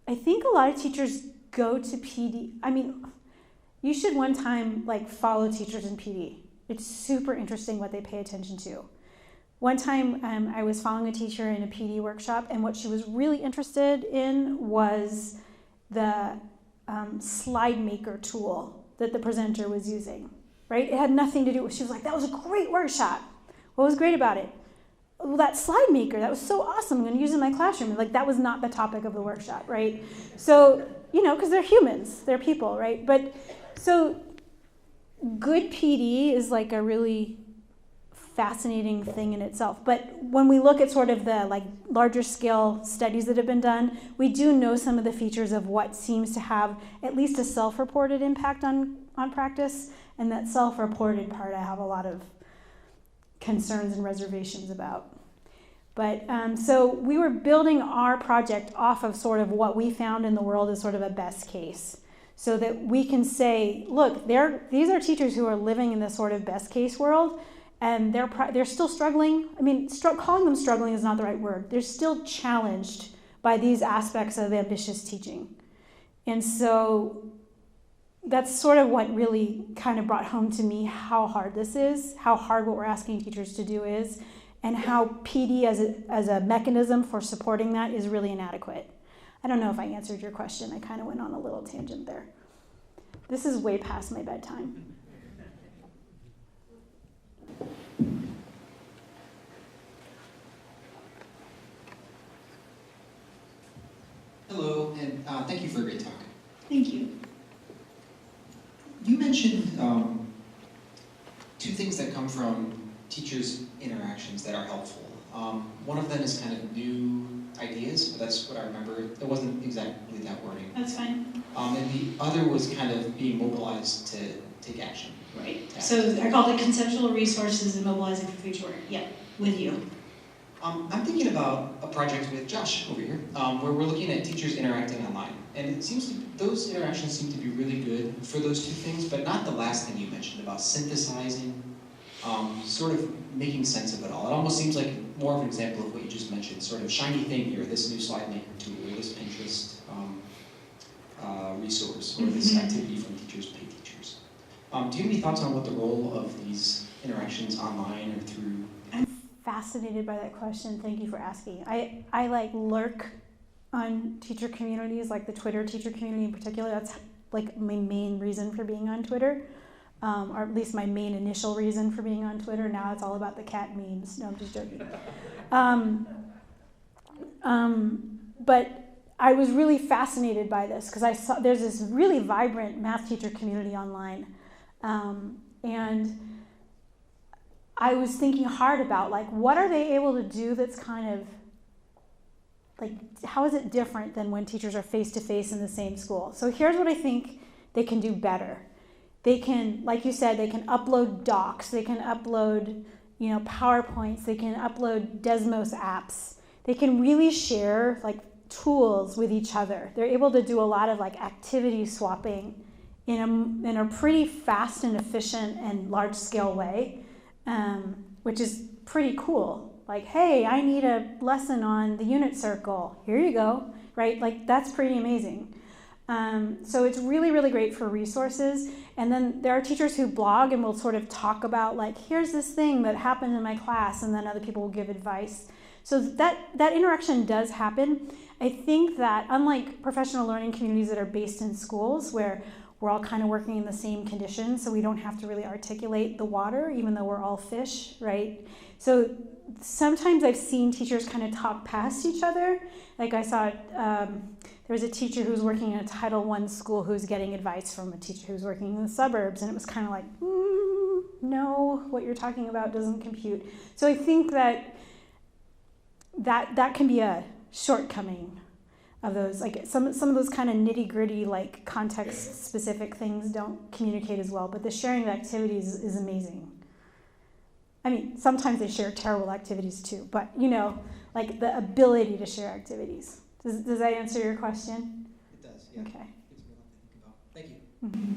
I think a lot of teachers go to PD. I mean, you should one time follow teachers in PD. It's super interesting what they pay attention to. One time I was following a teacher in a PD workshop, and what she was really interested in was the slide maker tool that the presenter was using, right? It had nothing to do with, she was like, that was a great workshop. What was great about it? Well, that slide maker, that was so awesome. I'm going to use it in my classroom. And that was not the topic of the workshop, right? So, because they're humans, they're people, right? But so good PD is a really fascinating thing in itself. But when we look at sort of the larger scale studies that have been done, we do know some of the features of what seems to have at least a self-reported impact on practice. And that self-reported part I have a lot of concerns and reservations about. But so we were building our project off of sort of what we found in the world as sort of a best case, so that we can say, look, these are teachers who are living in this sort of best case world, and they're still struggling. I mean, calling them struggling is not the right word. They're still challenged by these aspects of ambitious teaching. And so that's sort of what really kind of brought home to me how hard this is, how hard what we're asking teachers to do is, and how PD as a mechanism for supporting that is really inadequate. I don't know if I answered your question. I kind of went on a little tangent there. This is way past my bedtime. Hello, and thank you for a great talk. Thank you. You mentioned two things that come from teachers' interactions that are helpful. One of them is kind of new ideas, but that's what I remember. It wasn't exactly that wording. That's fine. And the other was kind of being mobilized to take action. Right. So I called it conceptual resources and mobilizing for future work. Yeah, with you. I'm thinking about a project with Josh over here, where we're looking at teachers interacting online. And it seems those interactions seem to be really good for those two things, but not the last thing you mentioned about synthesizing, sort of making sense of it all. It almost seems like more of an example of what you just mentioned, sort of shiny thing here, this new slide maker tool, or this Pinterest resource, or this activity from teachers pay teachers. Do you have any thoughts on what the role of these interactions online or through? I'm fascinated by that question. Thank you for asking. I like lurk on teacher communities, like the Twitter teacher community in particular. That's like my main reason for being on Twitter, or at least my main initial reason for being on Twitter. Now it's all about the cat memes. No, I'm just joking. But I was really fascinated by this because I saw there's this really vibrant math teacher community online. And I was thinking hard about like, what are they able to do that's kind of like, how is it different than when teachers are face-to-face in the same school? So here's what I think they can do better. They can, like you said, they can upload docs, they can upload, PowerPoints, they can upload Desmos apps. They can really share like tools with each other. They're able to do a lot of like activity swapping in a pretty fast and efficient and large-scale way, which is pretty cool. Like, hey, I need a lesson on the unit circle. Here you go, right? Like, that's pretty amazing. So it's really, really great for resources. And then there are teachers who blog and will sort of talk about, like, here's this thing that happened in my class, and then other people will give advice. So that interaction does happen. I think that unlike professional learning communities that are based in schools where we're all kind of working in the same conditions, so we don't have to really articulate the water, even though we're all fish, right? So sometimes I've seen teachers kind of talk past each other. Like I saw, there was a teacher who was working in a Title I school who was getting advice from a teacher who was working in the suburbs, and it was kind of like, no, what you're talking about doesn't compute. So I think that can be a shortcoming of those, like some of those kind of nitty-gritty, like context-specific things don't communicate as well, but the sharing of activities is amazing. I mean, sometimes they share terrible activities too, but like the ability to share activities. Does that answer your question? It does, yeah. Okay. Gives me a lot to think about. Thank you.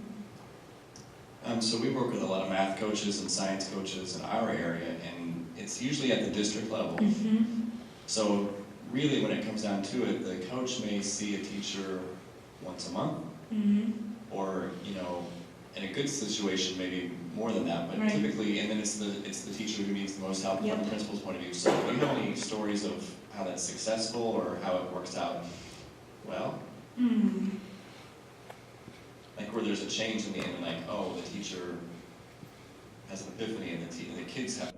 Mm-hmm. So we work with a lot of math coaches and science coaches in our area, and it's usually at the district level. Mm-hmm. So really, when it comes down to it, the coach may see a teacher once a month, Mm-hmm. or in a good situation, maybe more than that. But Right. typically, and then it's the teacher who needs the most help Yep. from the principal's point of view. So, do you know any stories of how that's successful or how it works out well? Mm-hmm. Like where there's a change in the end, like the teacher has an epiphany, and the kids have.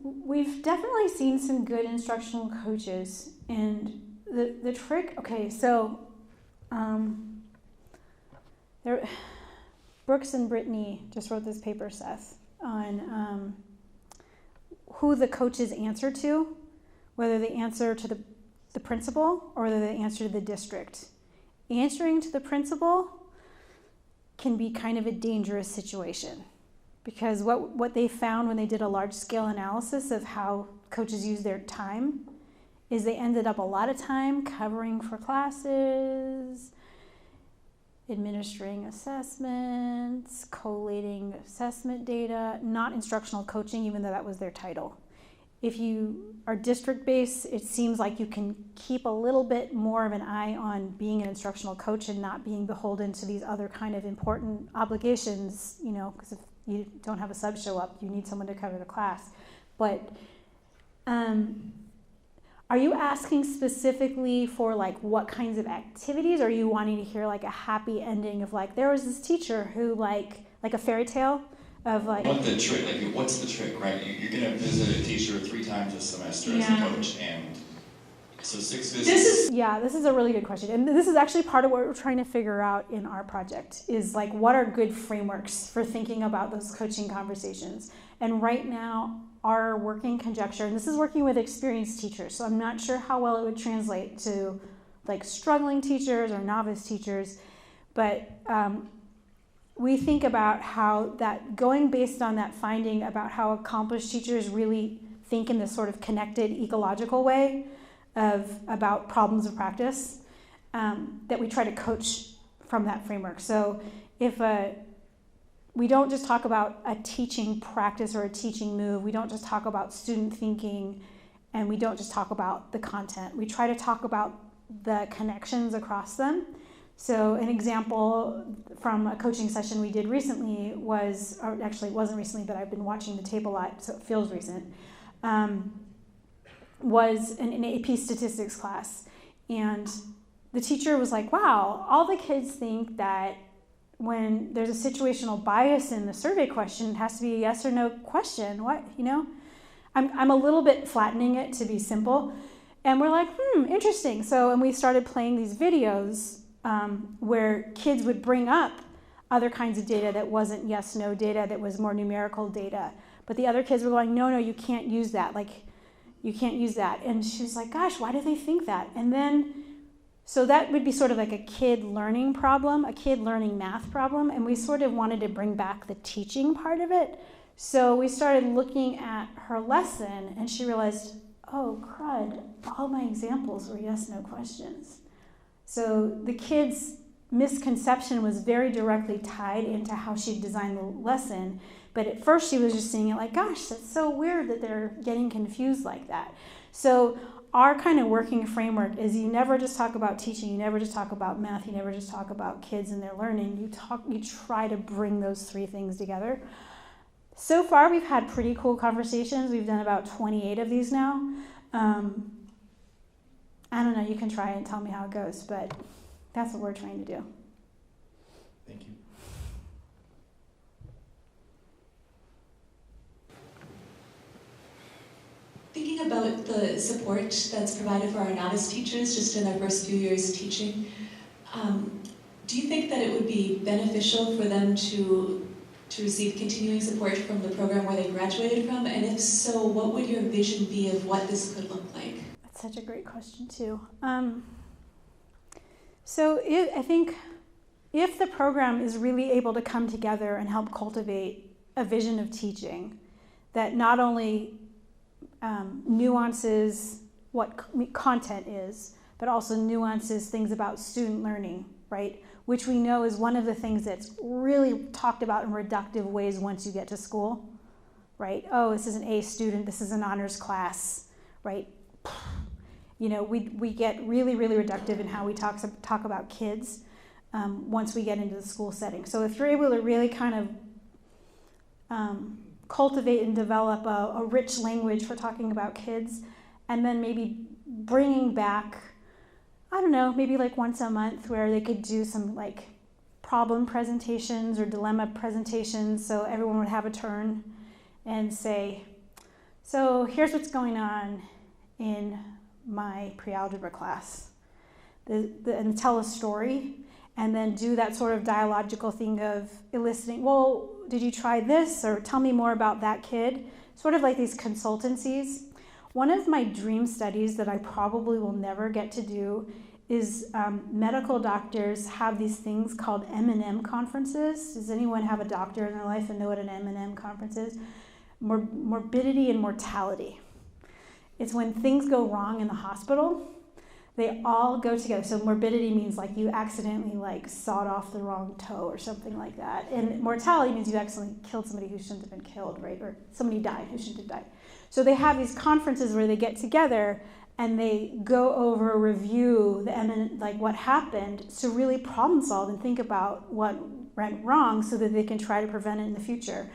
We've definitely seen some good instructional coaches, and the trick. Okay, so Brooks and Brittany just wrote this paper, Seth, on who the coaches answer to, whether they answer to the principal or whether they answer to the district. Answering to the principal can be kind of a dangerous situation. Because what they found when they did a large-scale analysis of how coaches use their time is they ended up a lot of time covering for classes, administering assessments, collating assessment data, not instructional coaching, even though that was their title. If you are district-based, it seems like you can keep a little bit more of an eye on being an instructional coach and not being beholden to these other kind of important obligations, because if you don't have a sub show up, you need someone to cover the class. But are you asking specifically for like what kinds of activities? Or are you wanting to hear like a happy ending of like, there was this teacher who like a fairy tale of like... What's the trick, right? You're going to visit a teacher 3 times a semester as a coach, and so 6 visits. This is a really good question. And this is actually part of what we're trying to figure out in our project is like, what are good frameworks for thinking about those coaching conversations? And right now, our working conjecture, and this is working with experienced teachers, so I'm not sure how well it would translate to like struggling teachers or novice teachers, but we think about how that, going based on that finding about how accomplished teachers really think in this sort of connected ecological way about problems of practice, that we try to coach from that framework. So if we don't just talk about a teaching practice or a teaching move, we don't just talk about student thinking, and we don't just talk about the content. We try to talk about the connections across them. So an example from a coaching session we did recently was, or actually it wasn't recently, but I've been watching the tape a lot, so it feels recent, was an AP statistics class. And the teacher was like, wow, all the kids think that when there's a situational bias in the survey question, it has to be a yes or no question. What, I'm a little bit flattening it to be simple. And we're like, interesting. So, and we started playing these videos where kids would bring up other kinds of data that wasn't yes-no data, that was more numerical data. But the other kids were going, no, you can't use that. Like, you can't use that. And she was like, gosh, why do they think that? And then, so that would be sort of like a kid learning problem, a kid learning math problem. And we sort of wanted to bring back the teaching part of it. So we started looking at her lesson, and she realized, oh, crud, all my examples were yes-no questions. So the kid's misconception was very directly tied into how she designed the lesson. But at first she was just seeing it like, gosh, that's so weird that they're getting confused like that. So our kind of working framework is you never just talk about teaching, you never just talk about math, you never just talk about kids and their learning. You try to bring those three things together. So far we've had pretty cool conversations. We've done about 28 of these now. I don't know, you can try and tell me how it goes, but that's what we're trying to do. Thank you. Thinking about the support that's provided for our novice teachers just in their first few years teaching, do you think that it would be beneficial for them to receive continuing support from the program where they graduated from? And if so, what would your vision be of what this could look like? That's such a great question too. I think if the program is really able to come together and help cultivate a vision of teaching that not only nuances what content is, but also nuances things about student learning, right? Which we know is one of the things that's really talked about in reductive ways once you get to school, right? Oh, this is an A student, this is an honors class, right? We get really, really reductive in how we talk about kids once we get into the school setting. So if you're able to really kind of cultivate and develop a rich language for talking about kids, and then maybe bringing back, I don't know, maybe like once a month where they could do some like problem presentations or dilemma presentations, so everyone would have a turn and say, so here's what's going on in my pre-algebra class, and tell a story, and then do that sort of dialogical thing of eliciting, well, did you try this? Or tell me more about that kid. Sort of like these consultancies. One of my dream studies that I probably will never get to do is medical doctors have these things called M&M conferences. Does anyone have a doctor in their life and know what an M&M conference is? Morbidity and mortality. It's when things go wrong in the hospital, they all go together. So morbidity means like you accidentally like sawed off the wrong toe or something like that. And mortality means you accidentally killed somebody who shouldn't have been killed, right? Or somebody died who shouldn't have died. So they have these conferences where they get together and they go over, review like what happened to really problem solve and think about what went wrong so that they can try to prevent it in the future.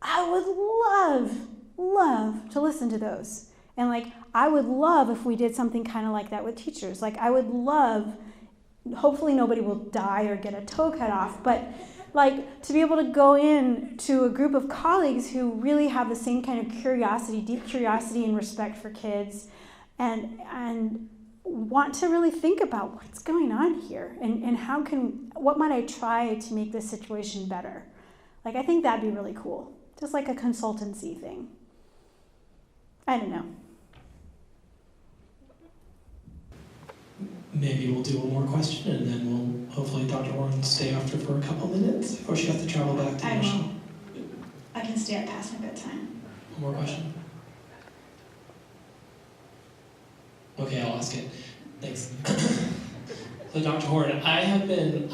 I would love to listen to those. And like, I would love if we did something kind of like that with teachers. Like, I would love, hopefully nobody will die or get a toe cut off, but like to be able to go in to a group of colleagues who really have the same kind of curiosity, deep curiosity and respect for kids, and want to really think about what's going on here and what might I try to make this situation better. Like, I think that'd be really cool. Just like a consultancy thing. I don't know. Maybe we'll do one more question, and then we'll hopefully Dr. Horn stay after for a couple minutes before she has to travel back to Nashville. I can stay up past my bedtime. One more question? Okay, I'll ask it. Thanks. So Dr. Horn, I have been,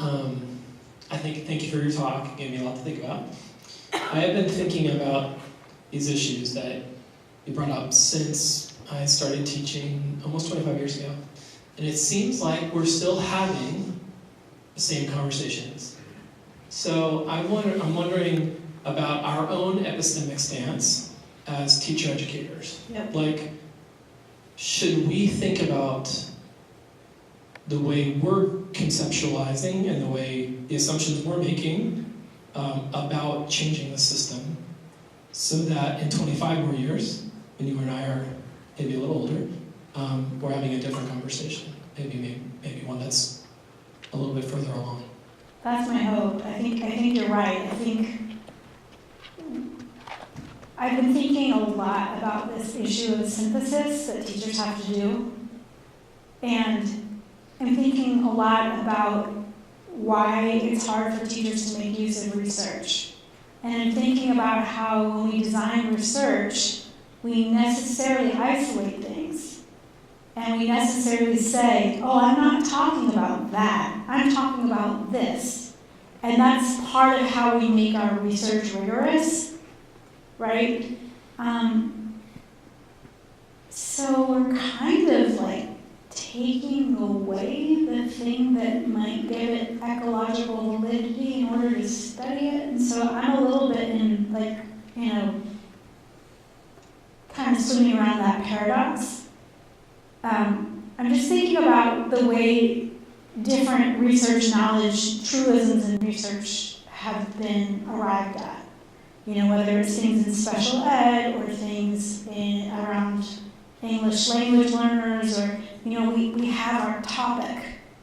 thank you for your talk. It gave me a lot to think about. I have been thinking about these issues that you brought up since I started teaching almost 25 years ago. And it seems like we're still having the same conversations. So I'm wondering about our own epistemic stance as teacher educators. Yep. Like, should we think about the way we're conceptualizing and the assumptions we're making about changing the system so that in 25 more years, when you and I are maybe a little older, we're having a different conversation. Maybe one that's a little bit further along. That's my hope. I think you're right. I think I've been thinking a lot about this issue of synthesis that teachers have to do. And I'm thinking a lot about why it's hard for teachers to make use of research. And I'm thinking about how when we design research, we necessarily isolate things. And we necessarily say, oh, I'm not talking about that. I'm talking about this. And that's part of how we make our research rigorous, right? So we're kind of like taking away the thing that might give it ecological validity in order to study it. And so I'm a little bit in like, kind of swimming around that paradox. I'm just thinking about the way different research knowledge, truisms in research have been arrived at. Whether it's things in special ed or things around English language learners, or, we have our topic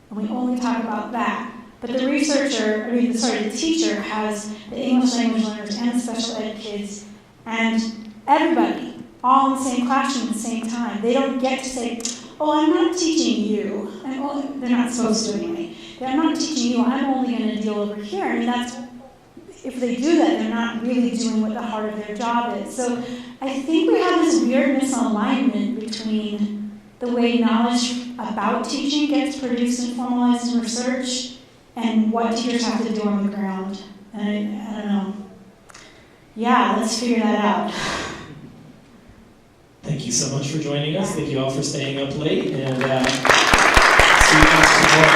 and we only talk about that. But the teacher has the English language learners and the special ed kids and everybody all in the same classroom at the same time. They don't get to say, oh, I'm not teaching you. They're not supposed to anyway. I'm not teaching you, I'm only going to deal over here. If they do that, they're not really doing what the heart of their job is. So I think we have this weird misalignment between the way knowledge about teaching gets produced and formalized in research and what teachers have to do on the ground. And I don't know. Yeah, let's figure that out. Thank you so much for joining us. Thank you all for staying up late. And see you guys tomorrow.